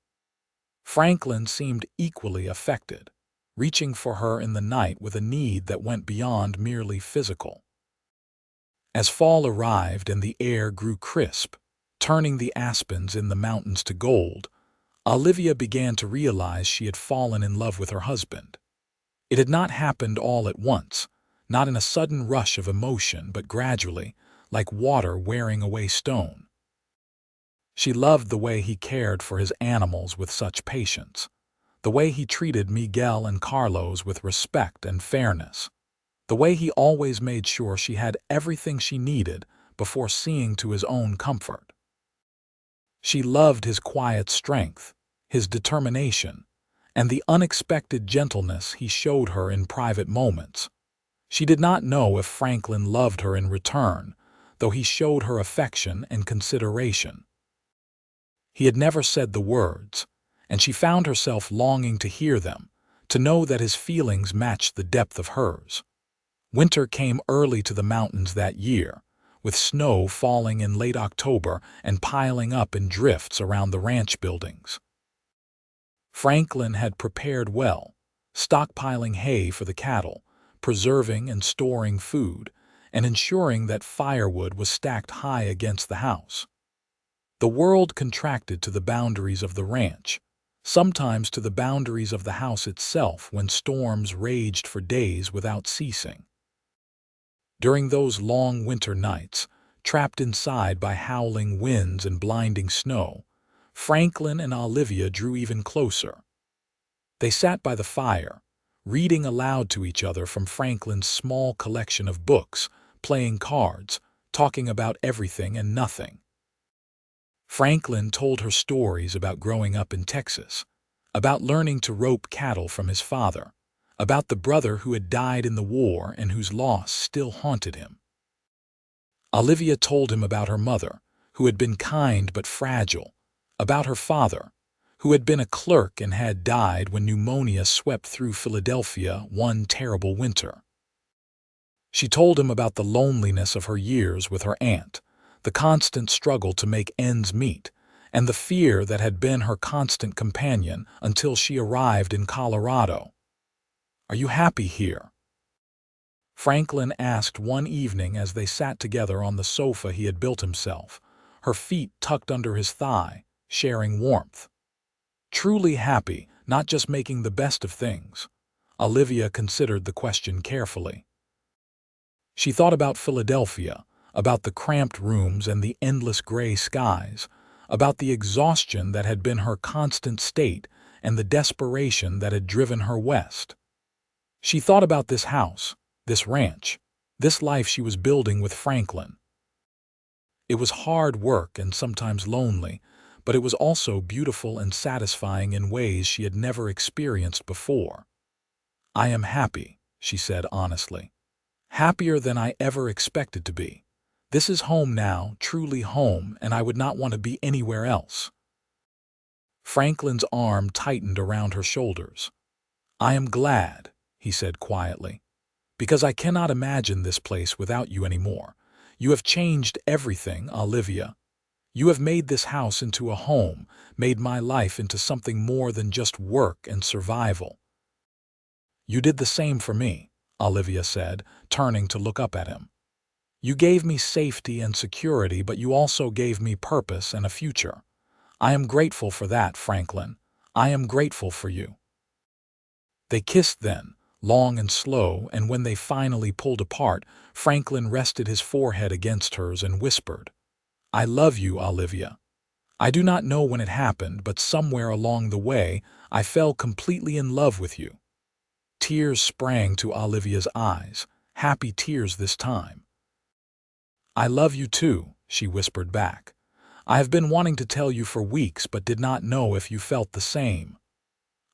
Franklin seemed equally affected, reaching for her in the night with a need that went beyond merely physical. As fall arrived and the air grew crisp, turning the aspens in the mountains to gold, Olivia began to realize she had fallen in love with her husband. It had not happened all at once, not in a sudden rush of emotion, but gradually, like water wearing away stone. She loved the way he cared for his animals with such patience, the way he treated Miguel and Carlos with respect and fairness, the way he always made sure she had everything she needed before seeing to his own comfort. She loved his quiet strength, his determination, and the unexpected gentleness he showed her in private moments. She did not know if Franklin loved her in return, though he showed her affection and consideration. He had never said the words, and she found herself longing to hear them, to know that his feelings matched the depth of hers. Winter came early to the mountains that year, with snow falling in late October and piling up in drifts around the ranch buildings. Franklin had prepared well, stockpiling hay for the cattle, preserving and storing food, and ensuring that firewood was stacked high against the house. The world contracted to the boundaries of the ranch, sometimes to the boundaries of the house itself when storms raged for days without ceasing. During those long winter nights, trapped inside by howling winds and blinding snow, Franklin and Olivia drew even closer. They sat by the fire, reading aloud to each other from Franklin's small collection of books, playing cards, talking about everything and nothing. Franklin told her stories about growing up in Texas, about learning to rope cattle from his father, about the brother who had died in the war and whose loss still haunted him. Olivia told him about her mother, who had been kind but fragile, about her father, who had been a clerk and had died when pneumonia swept through Philadelphia one terrible winter. She told him about the loneliness of her years with her aunt, the constant struggle to make ends meet, and the fear that had been her constant companion until she arrived in Colorado. "Are you happy here?" Franklin asked one evening as they sat together on the sofa he had built himself, her feet tucked under his thigh, sharing warmth. Truly happy, not just making the best of things. Olivia considered the question carefully. She thought about Philadelphia, about the cramped rooms and the endless gray skies, about the exhaustion that had been her constant state and the desperation that had driven her west. She thought about this house, this ranch, this life she was building with Franklin. It was hard work and sometimes lonely, but it was also beautiful and satisfying in ways she had never experienced before. "I am happy," she said honestly. "Happier than I ever expected to be. This is home now, truly home, and I would not want to be anywhere else." Franklin's arm tightened around her shoulders. "I am glad," he said quietly, "because I cannot imagine this place without you anymore. You have changed everything, Olivia. You have made this house into a home, made my life into something more than just work and survival." "You did the same for me," Olivia said, turning to look up at him. "You gave me safety and security, but you also gave me purpose and a future. I am grateful for that, Franklin. I am grateful for you." They kissed then, long and slow, and when they finally pulled apart, Franklin rested his forehead against hers and whispered, "I love you, Olivia. I do not know when it happened, but somewhere along the way, I fell completely in love with you." Tears sprang to Olivia's eyes, happy tears this time. "I love you too," she whispered back. "I have been wanting to tell you for weeks but did not know if you felt the same."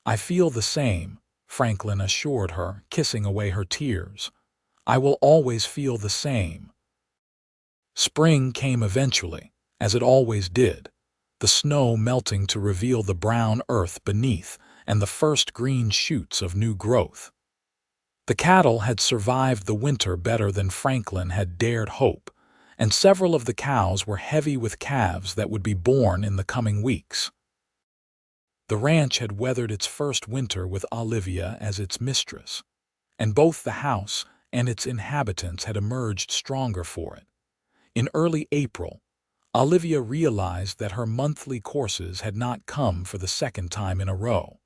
"I feel the same," Franklin assured her, kissing away her tears. "I will always feel the same." Spring came eventually, as it always did, the snow melting to reveal the brown earth beneath and the first green shoots of new growth. The cattle had survived the winter better than Franklin had dared hope, and several of the cows were heavy with calves that would be born in the coming weeks. The ranch had weathered its first winter with Olivia as its mistress, and both the house and its inhabitants had emerged stronger for it. In early April, Olivia realized that her monthly courses had not come for the second time in a row.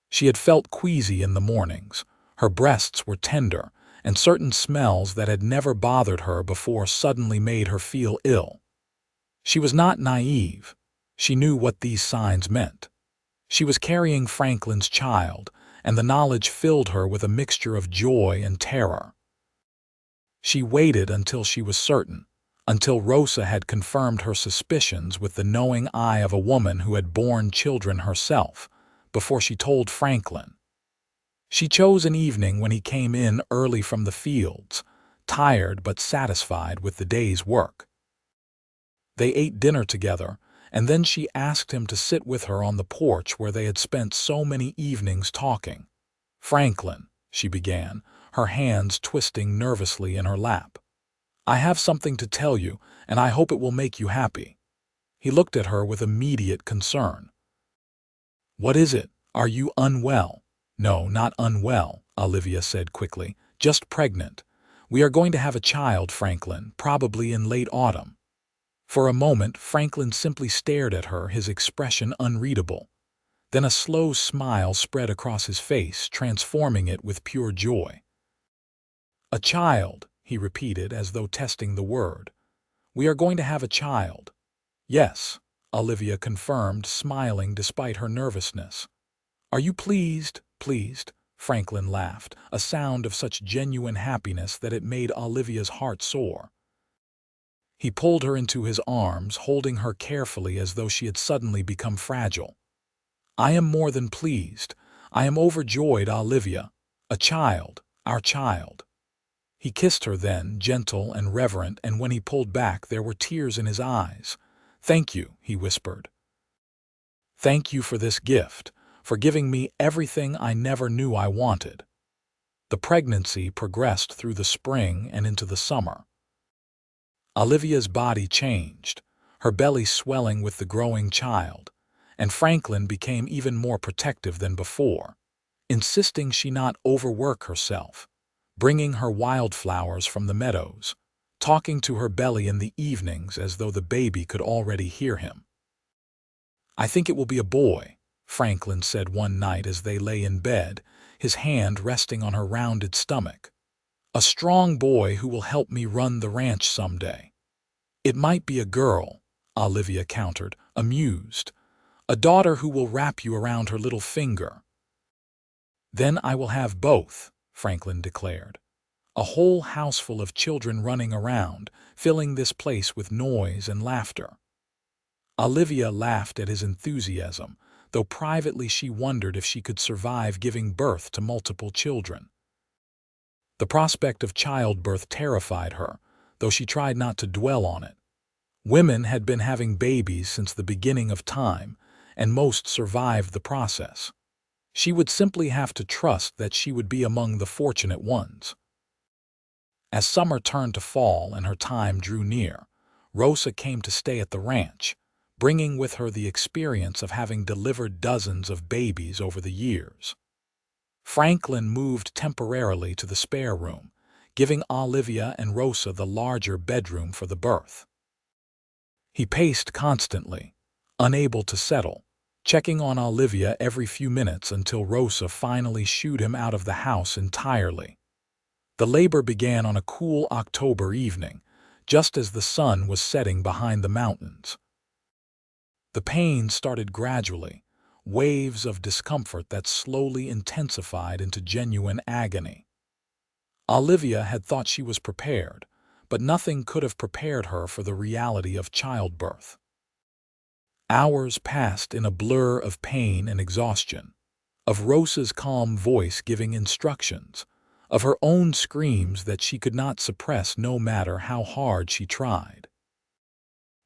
She had felt queasy in the mornings, her breasts were tender, and certain smells that had never bothered her before suddenly made her feel ill. She was not naive. She knew what these signs meant. She was carrying Franklin's child, and the knowledge filled her with a mixture of joy and terror. She waited until she was certain, until Rosa had confirmed her suspicions with the knowing eye of a woman who had borne children herself, before she told Franklin. She chose an evening when he came in early from the fields, tired but satisfied with the day's work. They ate dinner together, and then she asked him to sit with her on the porch where they had spent so many evenings talking. "Franklin," she began, her hands twisting nervously in her lap, I have something to tell you, and I hope it will make you happy." He looked at her with immediate concern. "What is it? Are you unwell?" "No, not unwell," Olivia said quickly. "Just pregnant. We are going to have a child, Franklin, probably in late autumn." For a moment, Franklin simply stared at her, his expression unreadable. Then a slow smile spread across his face, transforming it with pure joy. "A child," he repeated as though testing the word. "We are going to have a child." "Yes," Olivia confirmed, smiling despite her nervousness. "Are you pleased?" "Pleased?" Franklin laughed, a sound of such genuine happiness that it made Olivia's heart soar. He pulled her into his arms, holding her carefully as though she had suddenly become fragile. "I am more than pleased. I am overjoyed, Olivia. A child, our child." He kissed her then, gentle and reverent, and when he pulled back there were tears in his eyes. "Thank you," he whispered. "Thank you for this gift, for giving me everything I never knew I wanted." The pregnancy progressed through the spring and into the summer. Olivia's body changed, her belly swelling with the growing child, and Franklin became even more protective than before, insisting she not overwork herself, bringing her wildflowers from the meadows, talking to her belly in the evenings as though the baby could already hear him. "I think it will be a boy," Franklin said one night as they lay in bed, his hand resting on her rounded stomach. "A strong boy who will help me run the ranch someday." "It might be a girl," Olivia countered, amused. "A daughter who will wrap you around her little finger." "Then I will have both," Franklin declared. "A whole house full of children running around, filling this place with noise and laughter." Olivia laughed at his enthusiasm, though privately she wondered if she could survive giving birth to multiple children. The prospect of childbirth terrified her, though she tried not to dwell on it. Women had been having babies since the beginning of time, and most survived the process. She would simply have to trust that she would be among the fortunate ones. As summer turned to fall and her time drew near, Rosa came to stay at the ranch, bringing with her the experience of having delivered dozens of babies over the years. Franklin moved temporarily to the spare room, giving Olivia and Rosa the larger bedroom for the birth. He paced constantly, unable to settle, checking on Olivia every few minutes until Rosa finally shooed him out of the house entirely. The labor began on a cool October evening, just as the sun was setting behind the mountains. The pain started gradually, waves of discomfort that slowly intensified into genuine agony. Olivia had thought she was prepared, but nothing could have prepared her for the reality of childbirth. Hours passed in a blur of pain and exhaustion, of Rosa's calm voice giving instructions, of her own screams that she could not suppress no matter how hard she tried.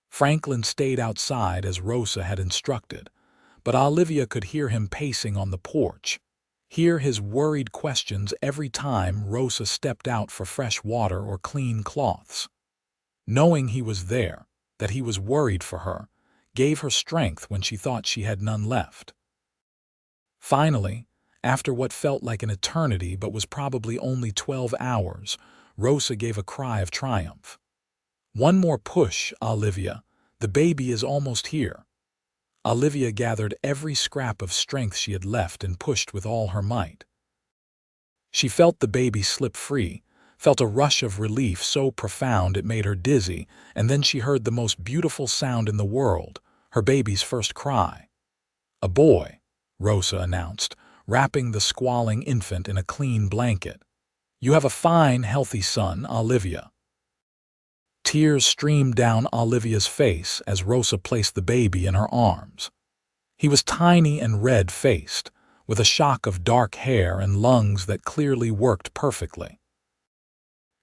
Franklin stayed outside as Rosa had instructed, but Olivia could hear him pacing on the porch, hear his worried questions every time Rosa stepped out for fresh water or clean cloths. Knowing he was there, that he was worried for her, gave her strength when she thought she had none left. Finally, after what felt like an eternity but was probably only 12 hours, Rosa gave a cry of triumph. "One more push, Olivia. The baby is almost here." Olivia gathered every scrap of strength she had left and pushed with all her might. She felt the baby slip free, felt a rush of relief so profound it made her dizzy, and then she heard the most beautiful sound in the world, her baby's first cry. "A boy," Rosa announced, wrapping the squalling infant in a clean blanket. "You have a fine, healthy son, Olivia." Tears streamed down Olivia's face as Rosa placed the baby in her arms. He was tiny and red-faced, with a shock of dark hair and lungs that clearly worked perfectly.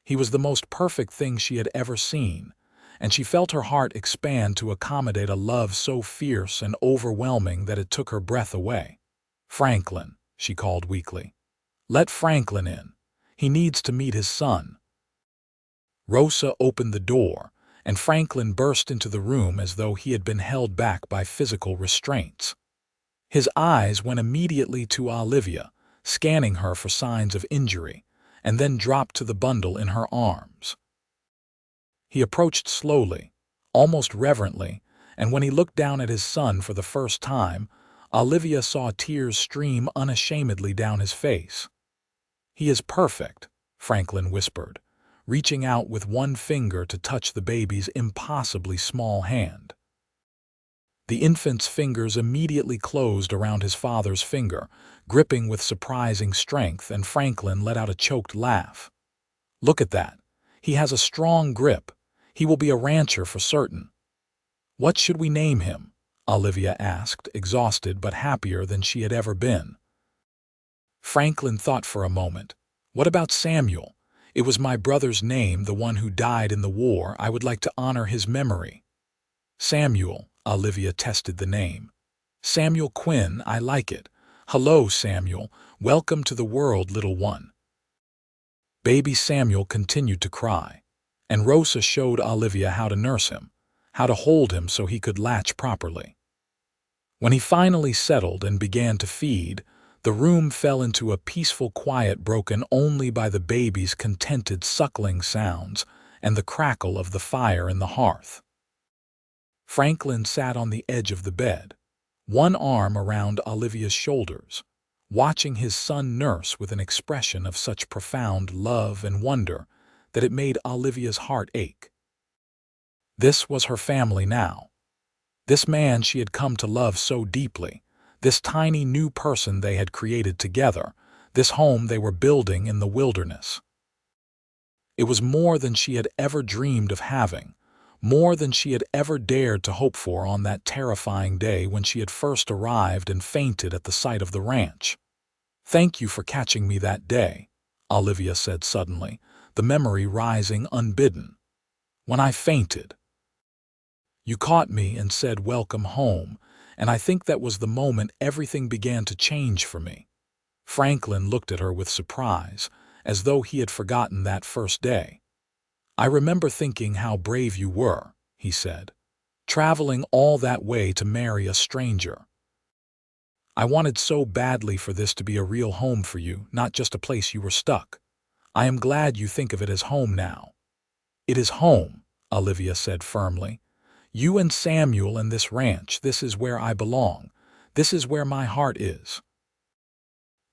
He was the most perfect thing she had ever seen, and she felt her heart expand to accommodate a love so fierce and overwhelming that it took her breath away. "Franklin," she called weakly. "Let Franklin in. He needs to meet his son." Rosa opened the door, and Franklin burst into the room as though he had been held back by physical restraints. His eyes went immediately to Olivia, scanning her for signs of injury, and then dropped to the bundle in her arms. He approached slowly, almost reverently, and when he looked down at his son for the first time, Olivia saw tears stream unashamedly down his face. "He is perfect," Franklin whispered, reaching out with one finger to touch the baby's impossibly small hand. The infant's fingers immediately closed around his father's finger, gripping with surprising strength, and Franklin let out a choked laugh. "Look at that. He has a strong grip. He will be a rancher for certain." "What should we name him?" Olivia asked, exhausted but happier than she had ever been. Franklin thought for a moment. "What about Samuel? It was my brother's name, the one who died in the war. I would like to honor his memory." "Samuel," Olivia tested the name. "Samuel Quinn, I like it. Hello, Samuel. Welcome to the world, little one." Baby Samuel continued to cry, and Rosa showed Olivia how to nurse him, how to hold him so he could latch properly. When he finally settled and began to feed, the room fell into a peaceful quiet broken only by the baby's contented suckling sounds and the crackle of the fire in the hearth. Franklin sat on the edge of the bed, one arm around Olivia's shoulders, watching his son nurse with an expression of such profound love and wonder that it made Olivia's heart ache. This was her family now. This man she had come to love so deeply, this tiny new person they had created together, this home they were building in the wilderness. It was more than she had ever dreamed of having, more than she had ever dared to hope for on that terrifying day when she had first arrived and fainted at the sight of the ranch. "Thank you for catching me that day," Olivia said suddenly, the memory rising unbidden. "When I fainted. You caught me and said welcome home, and I think that was the moment everything began to change for me." Franklin looked at her with surprise, as though he had forgotten that first day. "I remember thinking how brave you were," he said, "traveling all that way to marry a stranger. I wanted so badly for this to be a real home for you, not just a place you were stuck. I am glad you think of it as home now." "It is home," Olivia said firmly. "You and Samuel and this ranch, this is where I belong. This is where my heart is."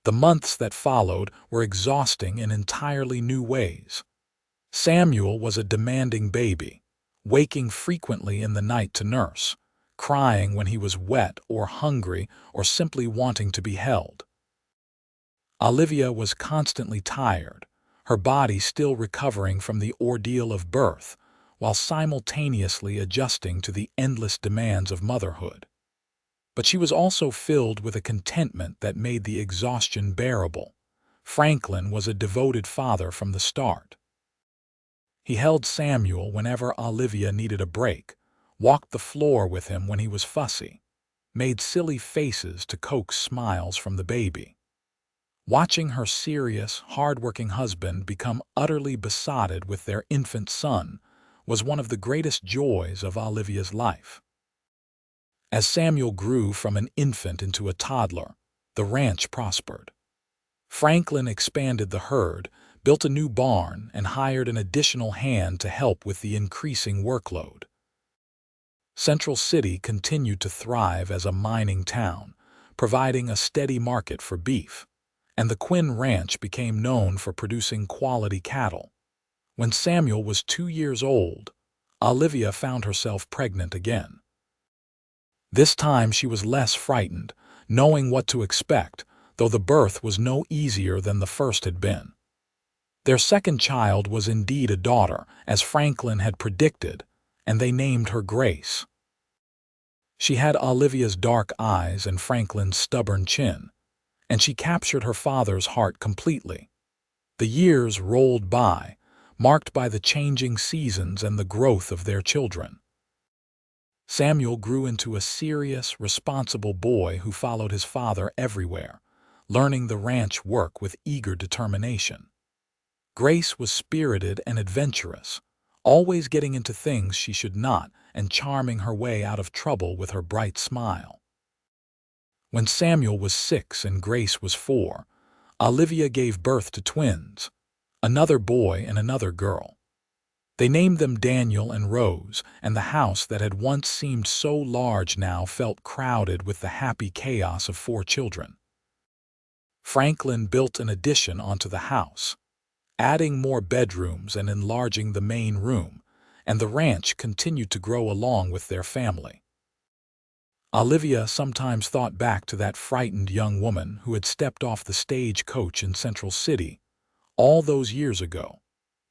The months that followed were exhausting in entirely new ways. Samuel was a demanding baby, waking frequently in the night to nurse, crying when he was wet or hungry or simply wanting to be held. Olivia was constantly tired, her body still recovering from the ordeal of birth, while simultaneously adjusting to the endless demands of motherhood. But she was also filled with a contentment that made the exhaustion bearable. Franklin was a devoted father from the start. He held Samuel whenever Olivia needed a break, walked the floor with him when he was fussy, made silly faces to coax smiles from the baby. Watching her serious, hard-working husband become utterly besotted with their infant son was one of the greatest joys of Olivia's life. As Samuel grew from an infant into a toddler, the ranch prospered. Franklin expanded the herd, built a new barn, and hired an additional hand to help with the increasing workload. Central City continued to thrive as a mining town, providing a steady market for beef, and the Quinn Ranch became known for producing quality cattle. When Samuel was 2 years old, Olivia found herself pregnant again. This time she was less frightened, knowing what to expect, though the birth was no easier than the first had been. Their second child was indeed a daughter, as Franklin had predicted, and they named her Grace. She had Olivia's dark eyes and Franklin's stubborn chin, and she captured her father's heart completely. The years rolled by, marked by the changing seasons and the growth of their children. Samuel grew into a serious, responsible boy who followed his father everywhere, learning the ranch work with eager determination. Grace was spirited and adventurous, always getting into things she should not and charming her way out of trouble with her bright smile. When Samuel was 6 and Grace was 4, Olivia gave birth to twins, another boy and another girl. They named them Daniel and Rose, and the house that had once seemed so large now felt crowded with the happy chaos of 4 children. Franklin built an addition onto the house, adding more bedrooms and enlarging the main room, and the ranch continued to grow along with their family. Olivia sometimes thought back to that frightened young woman who had stepped off the stagecoach in Central City all those years ago,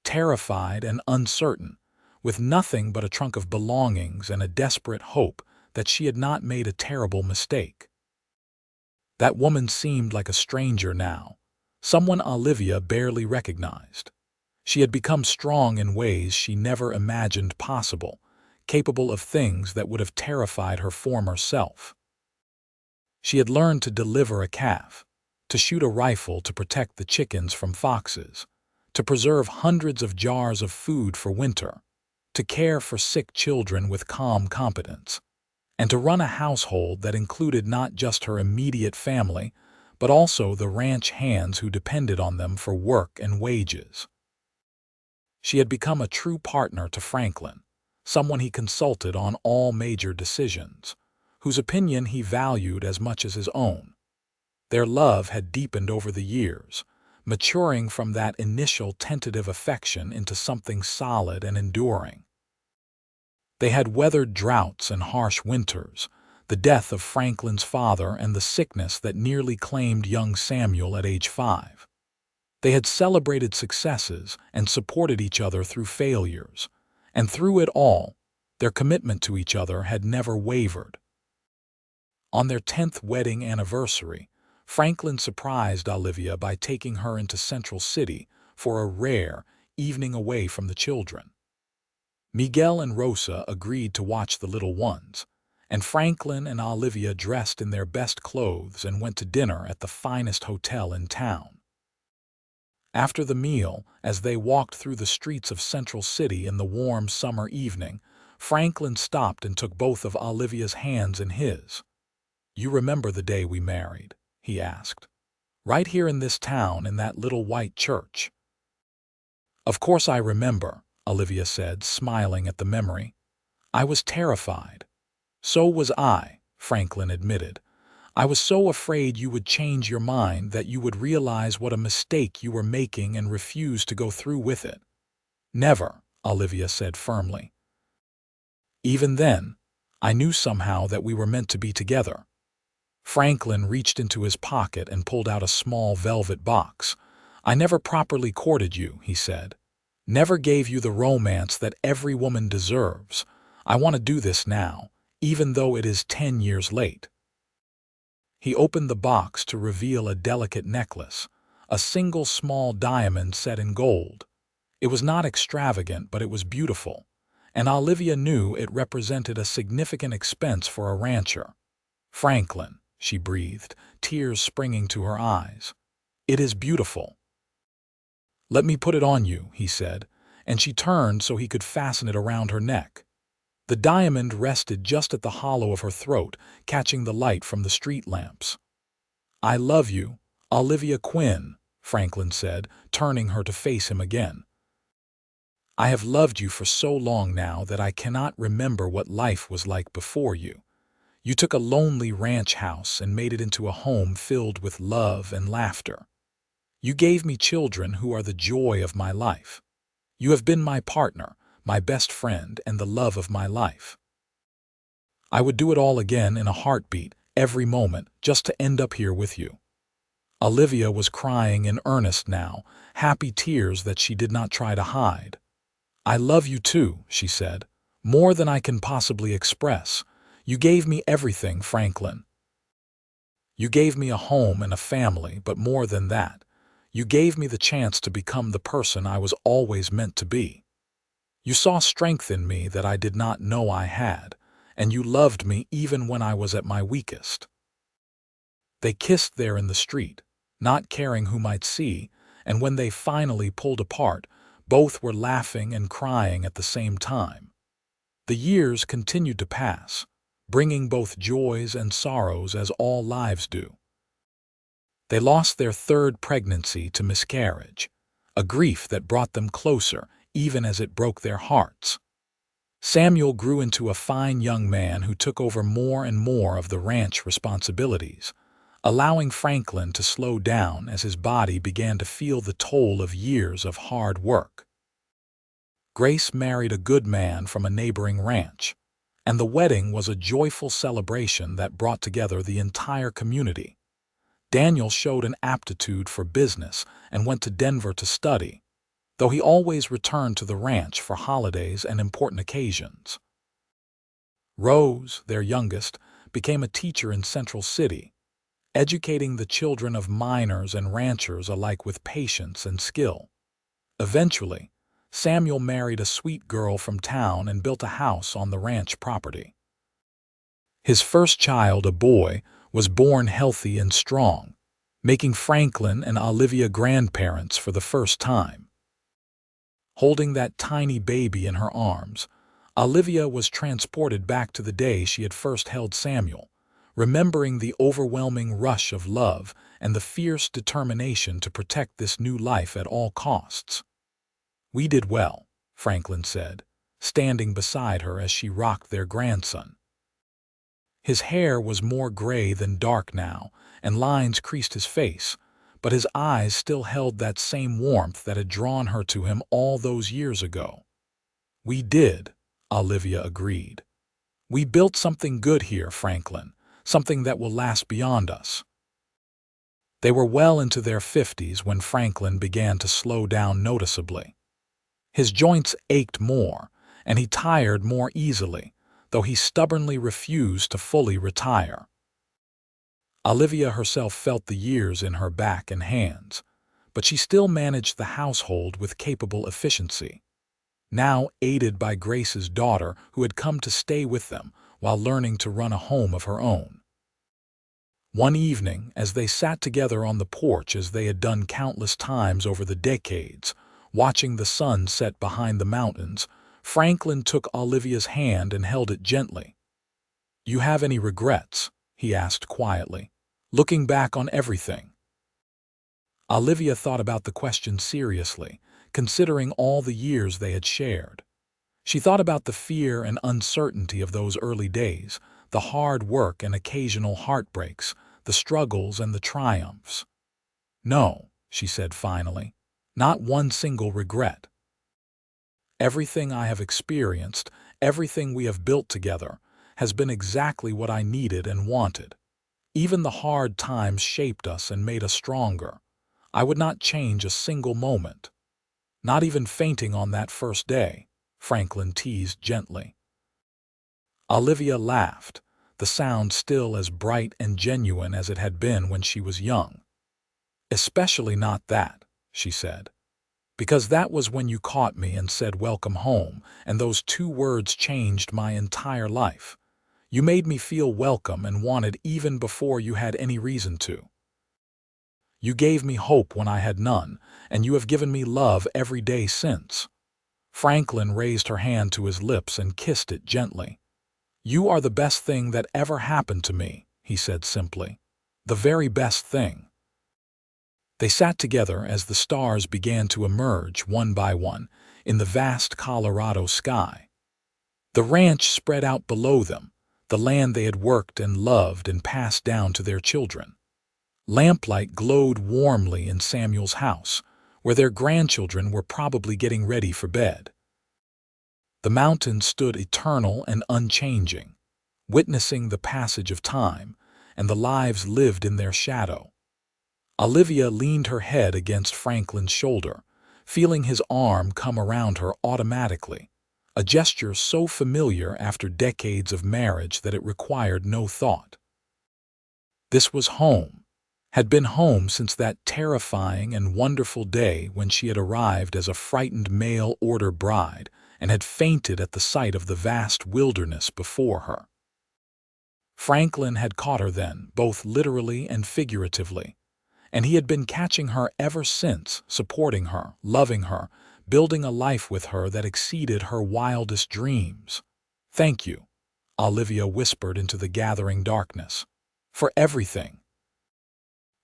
terrified and uncertain, with nothing but a trunk of belongings and a desperate hope that she had not made a terrible mistake. That woman seemed like a stranger now, someone Olivia barely recognized. She had become strong in ways she never imagined possible, capable of things that would have terrified her former self. She had learned to deliver a calf, to shoot a rifle to protect the chickens from foxes, to preserve hundreds of jars of food for winter, to care for sick children with calm competence, and to run a household that included not just her immediate family, but also the ranch hands who depended on them for work and wages. She had become a true partner to Franklin, someone he consulted on all major decisions, whose opinion he valued as much as his own. Their love had deepened over the years, maturing from that initial tentative affection into something solid and enduring. They had weathered droughts and harsh winters, the death of Franklin's father and the sickness that nearly claimed young Samuel at age 5. They had celebrated successes and supported each other through failures, and through it all, their commitment to each other had never wavered. On their 10th wedding anniversary, Franklin surprised Olivia by taking her into Central City for a rare evening away from the children. Miguel and Rosa agreed to watch the little ones, and Franklin and Olivia dressed in their best clothes and went to dinner at the finest hotel in town. After the meal, as they walked through the streets of Central City in the warm summer evening, Franklin stopped and took both of Olivia's hands in his. "You remember the day we married?" he asked. "Right here in this town in that little white church." "Of course I remember," Olivia said, smiling at the memory. "I was terrified." "So was I," Franklin admitted. "I was so afraid you would change your mind, that you would realize what a mistake you were making and refuse to go through with it." "Never," Olivia said firmly. "Even then, I knew somehow that we were meant to be together." Franklin reached into his pocket and pulled out a small velvet box. "I never properly courted you," he said. "Never gave you the romance that every woman deserves. I want to do this now, even though it is 10 years late." He opened the box to reveal a delicate necklace, a single small diamond set in gold. It was not extravagant, but it was beautiful, and Olivia knew it represented a significant expense for a rancher. "Franklin," she breathed, tears springing to her eyes. "It is beautiful." "Let me put it on you," he said, and she turned so he could fasten it around her neck. The diamond rested just at the hollow of her throat, catching the light from the street lamps. "I love you, Olivia Quinn," Franklin said, turning her to face him again. "I have loved you for so long now that I cannot remember what life was like before you. You took a lonely ranch house and made it into a home filled with love and laughter. You gave me children who are the joy of my life. You have been my partner, my best friend, and the love of my life. I would do it all again in a heartbeat, every moment, just to end up here with you." Olivia was crying in earnest now, happy tears that she did not try to hide. "I love you too," she said, "more than I can possibly express. You gave me everything, Franklin. You gave me a home and a family, but more than that, you gave me the chance to become the person I was always meant to be. You saw strength in me that I did not know I had, and you loved me even when I was at my weakest." They kissed there in the street, not caring who might see, and when they finally pulled apart, both were laughing and crying at the same time. The years continued to pass, bringing both joys and sorrows as all lives do. They lost their third pregnancy to miscarriage, a grief that brought them closer even as it broke their hearts. Samuel grew into a fine young man who took over more and more of the ranch responsibilities, allowing Franklin to slow down as his body began to feel the toll of years of hard work. Grace married a good man from a neighboring ranch, and the wedding was a joyful celebration that brought together the entire community. Daniel showed an aptitude for business and went to Denver to study, though he always returned to the ranch for holidays and important occasions. Rose, their youngest, became a teacher in Central City, educating the children of miners and ranchers alike with patience and skill. Eventually, Samuel married a sweet girl from town and built a house on the ranch property. His first child, a boy, was born healthy and strong, making Franklin and Olivia grandparents for the first time. Holding that tiny baby in her arms, Olivia was transported back to the day she had first held Samuel, remembering the overwhelming rush of love and the fierce determination to protect this new life at all costs. "We did well," Franklin said, standing beside her as she rocked their grandson. His hair was more gray than dark now, and lines creased his face, but his eyes still held that same warmth that had drawn her to him all those years ago. "We did," Olivia agreed. "We built something good here, Franklin, something that will last beyond us." They were well into their 50s when Franklin began to slow down noticeably. His joints ached more, and he tired more easily, though he stubbornly refused to fully retire. Olivia herself felt the years in her back and hands, but she still managed the household with capable efficiency, now aided by Grace's daughter who had come to stay with them while learning to run a home of her own. One evening, as they sat together on the porch as they had done countless times over the decades, watching the sun set behind the mountains, Franklin took Olivia's hand and held it gently. "You have any regrets?" he asked quietly, "looking back on everything?" Olivia thought about the question seriously, considering all the years they had shared. She thought about the fear and uncertainty of those early days, the hard work and occasional heartbreaks, the struggles and the triumphs. "No," she said finally, "not one single regret. Everything I have experienced, everything we have built together, has been exactly what I needed and wanted. Even the hard times shaped us and made us stronger. I would not change a single moment. Not even fainting on that first day," Franklin teased gently. Olivia laughed, the sound still as bright and genuine as it had been when she was young. "Especially not that," she said. "Because that was when you caught me and said welcome home, and those 2 words changed my entire life. You made me feel welcome and wanted even before you had any reason to. You gave me hope when I had none, and you have given me love every day since." Franklin raised her hand to his lips and kissed it gently. "You are the best thing that ever happened to me," he said simply. "The very best thing." They sat together as the stars began to emerge one by one in the vast Colorado sky. The ranch spread out below them, the land they had worked and loved and passed down to their children. Lamplight glowed warmly in Samuel's house, where their grandchildren were probably getting ready for bed. The mountains stood eternal and unchanging, witnessing the passage of time, and the lives lived in their shadow. Olivia leaned her head against Franklin's shoulder, feeling his arm come around her automatically, a gesture so familiar after decades of marriage that it required no thought. This was home, had been home since that terrifying and wonderful day when she had arrived as a frightened mail-order bride and had fainted at the sight of the vast wilderness before her. Franklin had caught her then, both literally and figuratively, and he had been catching her ever since, supporting her, loving her, building a life with her that exceeded her wildest dreams. "Thank you," Olivia whispered into the gathering darkness. "For everything.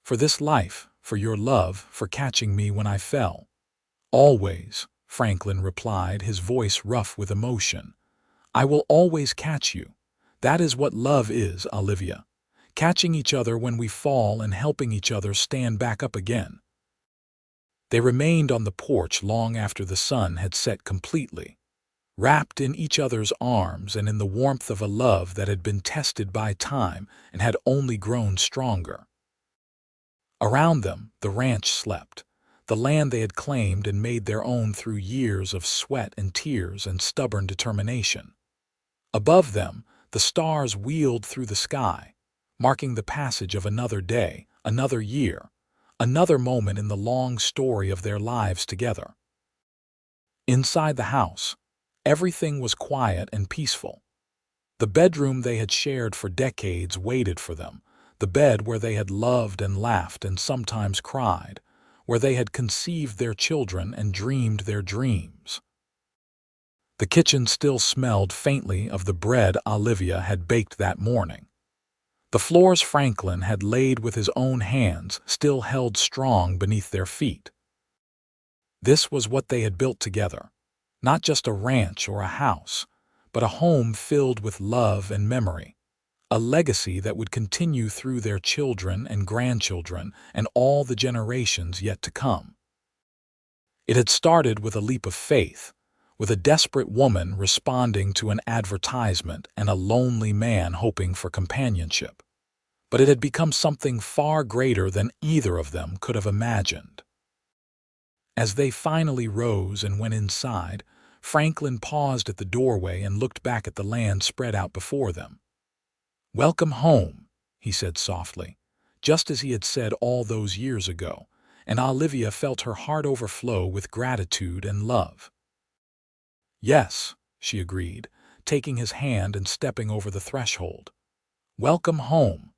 For this life, for your love, for catching me when I fell." "Always," Franklin replied, his voice rough with emotion. "I will always catch you. That is what love is, Olivia. Catching each other when we fall and helping each other stand back up again." They remained on the porch long after the sun had set completely, wrapped in each other's arms and in the warmth of a love that had been tested by time and had only grown stronger. Around them, the ranch slept, the land they had claimed and made their own through years of sweat and tears and stubborn determination. Above them, the stars wheeled through the sky, marking the passage of another day, another year, another moment in the long story of their lives together. Inside the house, everything was quiet and peaceful. The bedroom they had shared for decades waited for them, the bed where they had loved and laughed and sometimes cried, where they had conceived their children and dreamed their dreams. The kitchen still smelled faintly of the bread Olivia had baked that morning. The floors Franklin had laid with his own hands still held strong beneath their feet. This was what they had built together, not just a ranch or a house, but a home filled with love and memory, a legacy that would continue through their children and grandchildren and all the generations yet to come. It had started with a leap of faith, with a desperate woman responding to an advertisement and a lonely man hoping for companionship. But it had become something far greater than either of them could have imagined. As they finally rose and went inside, Franklin paused at the doorway and looked back at the land spread out before them. "Welcome home," he said softly, just as he had said all those years ago, and Olivia felt her heart overflow with gratitude and love. "Yes," she agreed, taking his hand and stepping over the threshold. "Welcome home."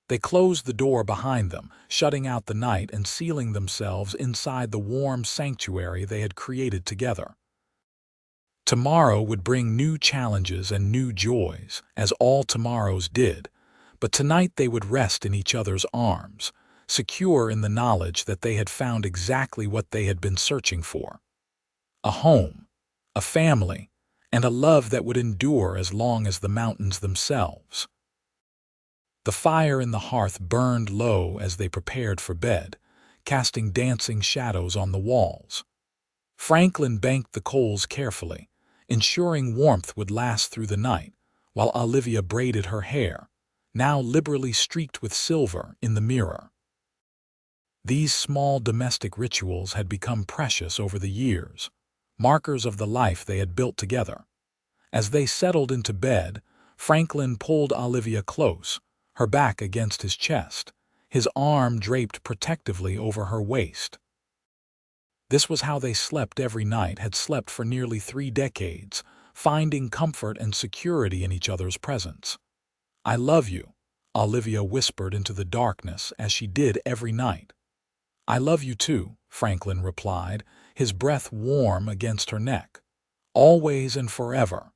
They closed the door behind them, shutting out the night and sealing themselves inside the warm sanctuary they had created together. Tomorrow would bring new challenges and new joys, as all tomorrows did, but tonight they would rest in each other's arms, secure in the knowledge that they had found exactly what they had been searching for: a home, a family, and a love that would endure as long as the mountains themselves. The fire in the hearth burned low as they prepared for bed, casting dancing shadows on the walls. Franklin banked the coals carefully, ensuring warmth would last through the night, while Olivia braided her hair, now liberally streaked with silver, in the mirror. These small domestic rituals had become precious over the years, markers of the life they had built together. As they settled into bed, Franklin pulled Olivia close, her back against his chest, his arm draped protectively over her waist. This was how they slept every night, had slept for nearly 3 decades, finding comfort and security in each other's presence. "I love you," Olivia whispered into the darkness as she did every night. "I love you too," Franklin replied, his breath warm against her neck. "Always and forever."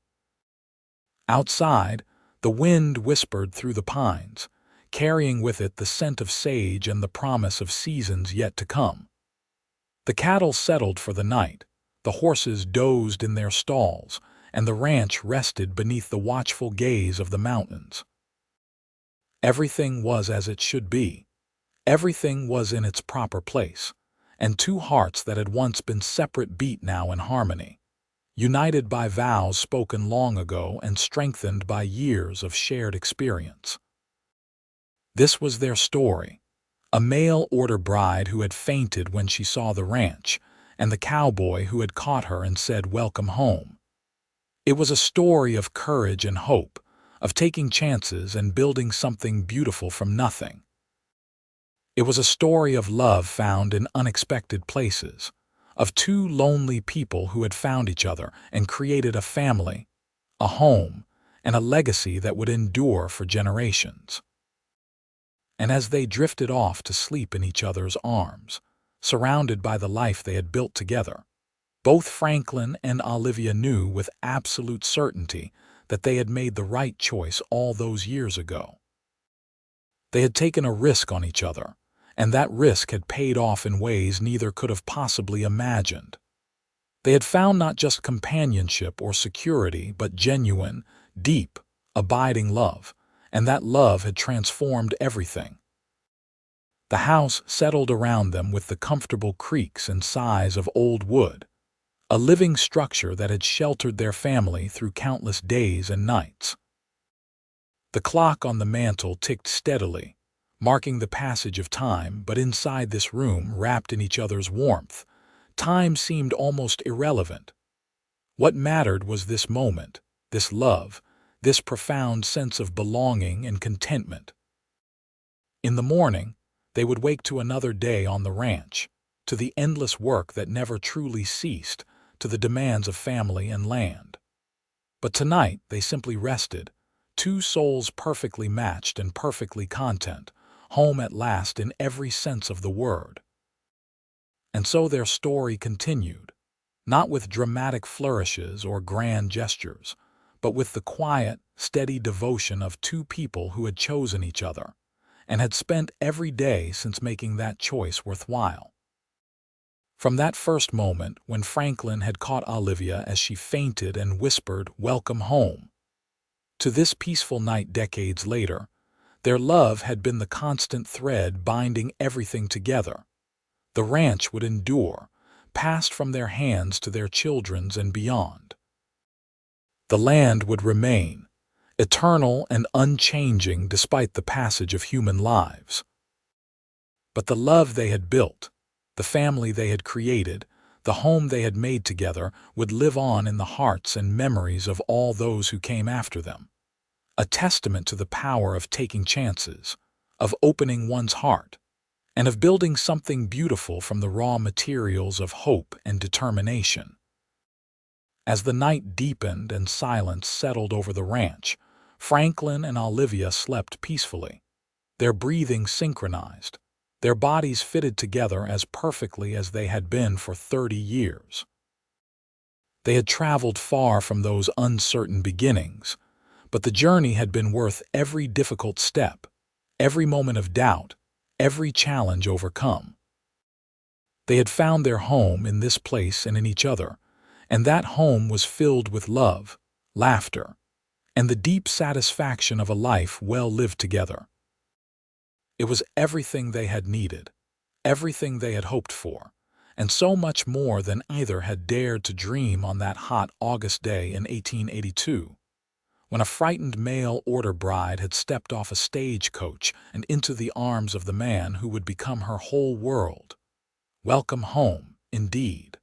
Outside, the wind whispered through the pines, carrying with it the scent of sage and the promise of seasons yet to come. The cattle settled for the night, the horses dozed in their stalls, and the ranch rested beneath the watchful gaze of the mountains. Everything was as it should be. Everything was in its proper place, and two hearts that had once been separate beat now in harmony, united by vows spoken long ago and strengthened by years of shared experience. This was their story: a mail-order bride who had fainted when she saw the ranch, and the cowboy who had caught her and said, "Welcome home." It was a story of courage and hope, of taking chances and building something beautiful from nothing. It was a story of love found in unexpected places, of two lonely people who had found each other and created a family, a home, and a legacy that would endure for generations. And as they drifted off to sleep in each other's arms, surrounded by the life they had built together, both Franklin and Olivia knew with absolute certainty that they had made the right choice all those years ago. They had taken a risk on each other, and that risk had paid off in ways neither could have possibly imagined. They had found not just companionship or security, but genuine, deep, abiding love, and that love had transformed everything. The house settled around them with the comfortable creaks and sighs of old wood, a living structure that had sheltered their family through countless days and nights. The clock on the mantel ticked steadily, marking the passage of time, but inside this room, wrapped in each other's warmth, time seemed almost irrelevant. What mattered was this moment, this love, this profound sense of belonging and contentment. In the morning, they would wake to another day on the ranch, to the endless work that never truly ceased, to the demands of family and land. But tonight they simply rested, two souls perfectly matched and perfectly content, home at last in every sense of the word. And so their story continued, not with dramatic flourishes or grand gestures, but with the quiet, steady devotion of two people who had chosen each other, and had spent every day since making that choice worthwhile. From that first moment when Franklin had caught Olivia as she fainted and whispered, "Welcome home," to this peaceful night decades later, their love had been the constant thread binding everything together. The ranch would endure, passed from their hands to their children's and beyond. The land would remain, eternal and unchanging despite the passage of human lives. But the love they had built, the family they had created, the home they had made together would live on in the hearts and memories of all those who came after them. A testament to the power of taking chances, of opening one's heart, and of building something beautiful from the raw materials of hope and determination. As the night deepened and silence settled over the ranch, Franklin and Olivia slept peacefully, their breathing synchronized, their bodies fitted together as perfectly as they had been for 30 years. They had traveled far from those uncertain beginnings, but the journey had been worth every difficult step, every moment of doubt, every challenge overcome. They had found their home in this place and in each other, and that home was filled with love, laughter, and the deep satisfaction of a life well lived together. It was everything they had needed, everything they had hoped for, and so much more than either had dared to dream on that hot August day in 1882, when a frightened mail order bride had stepped off a stagecoach and into the arms of the man who would become her whole world. Welcome home, indeed.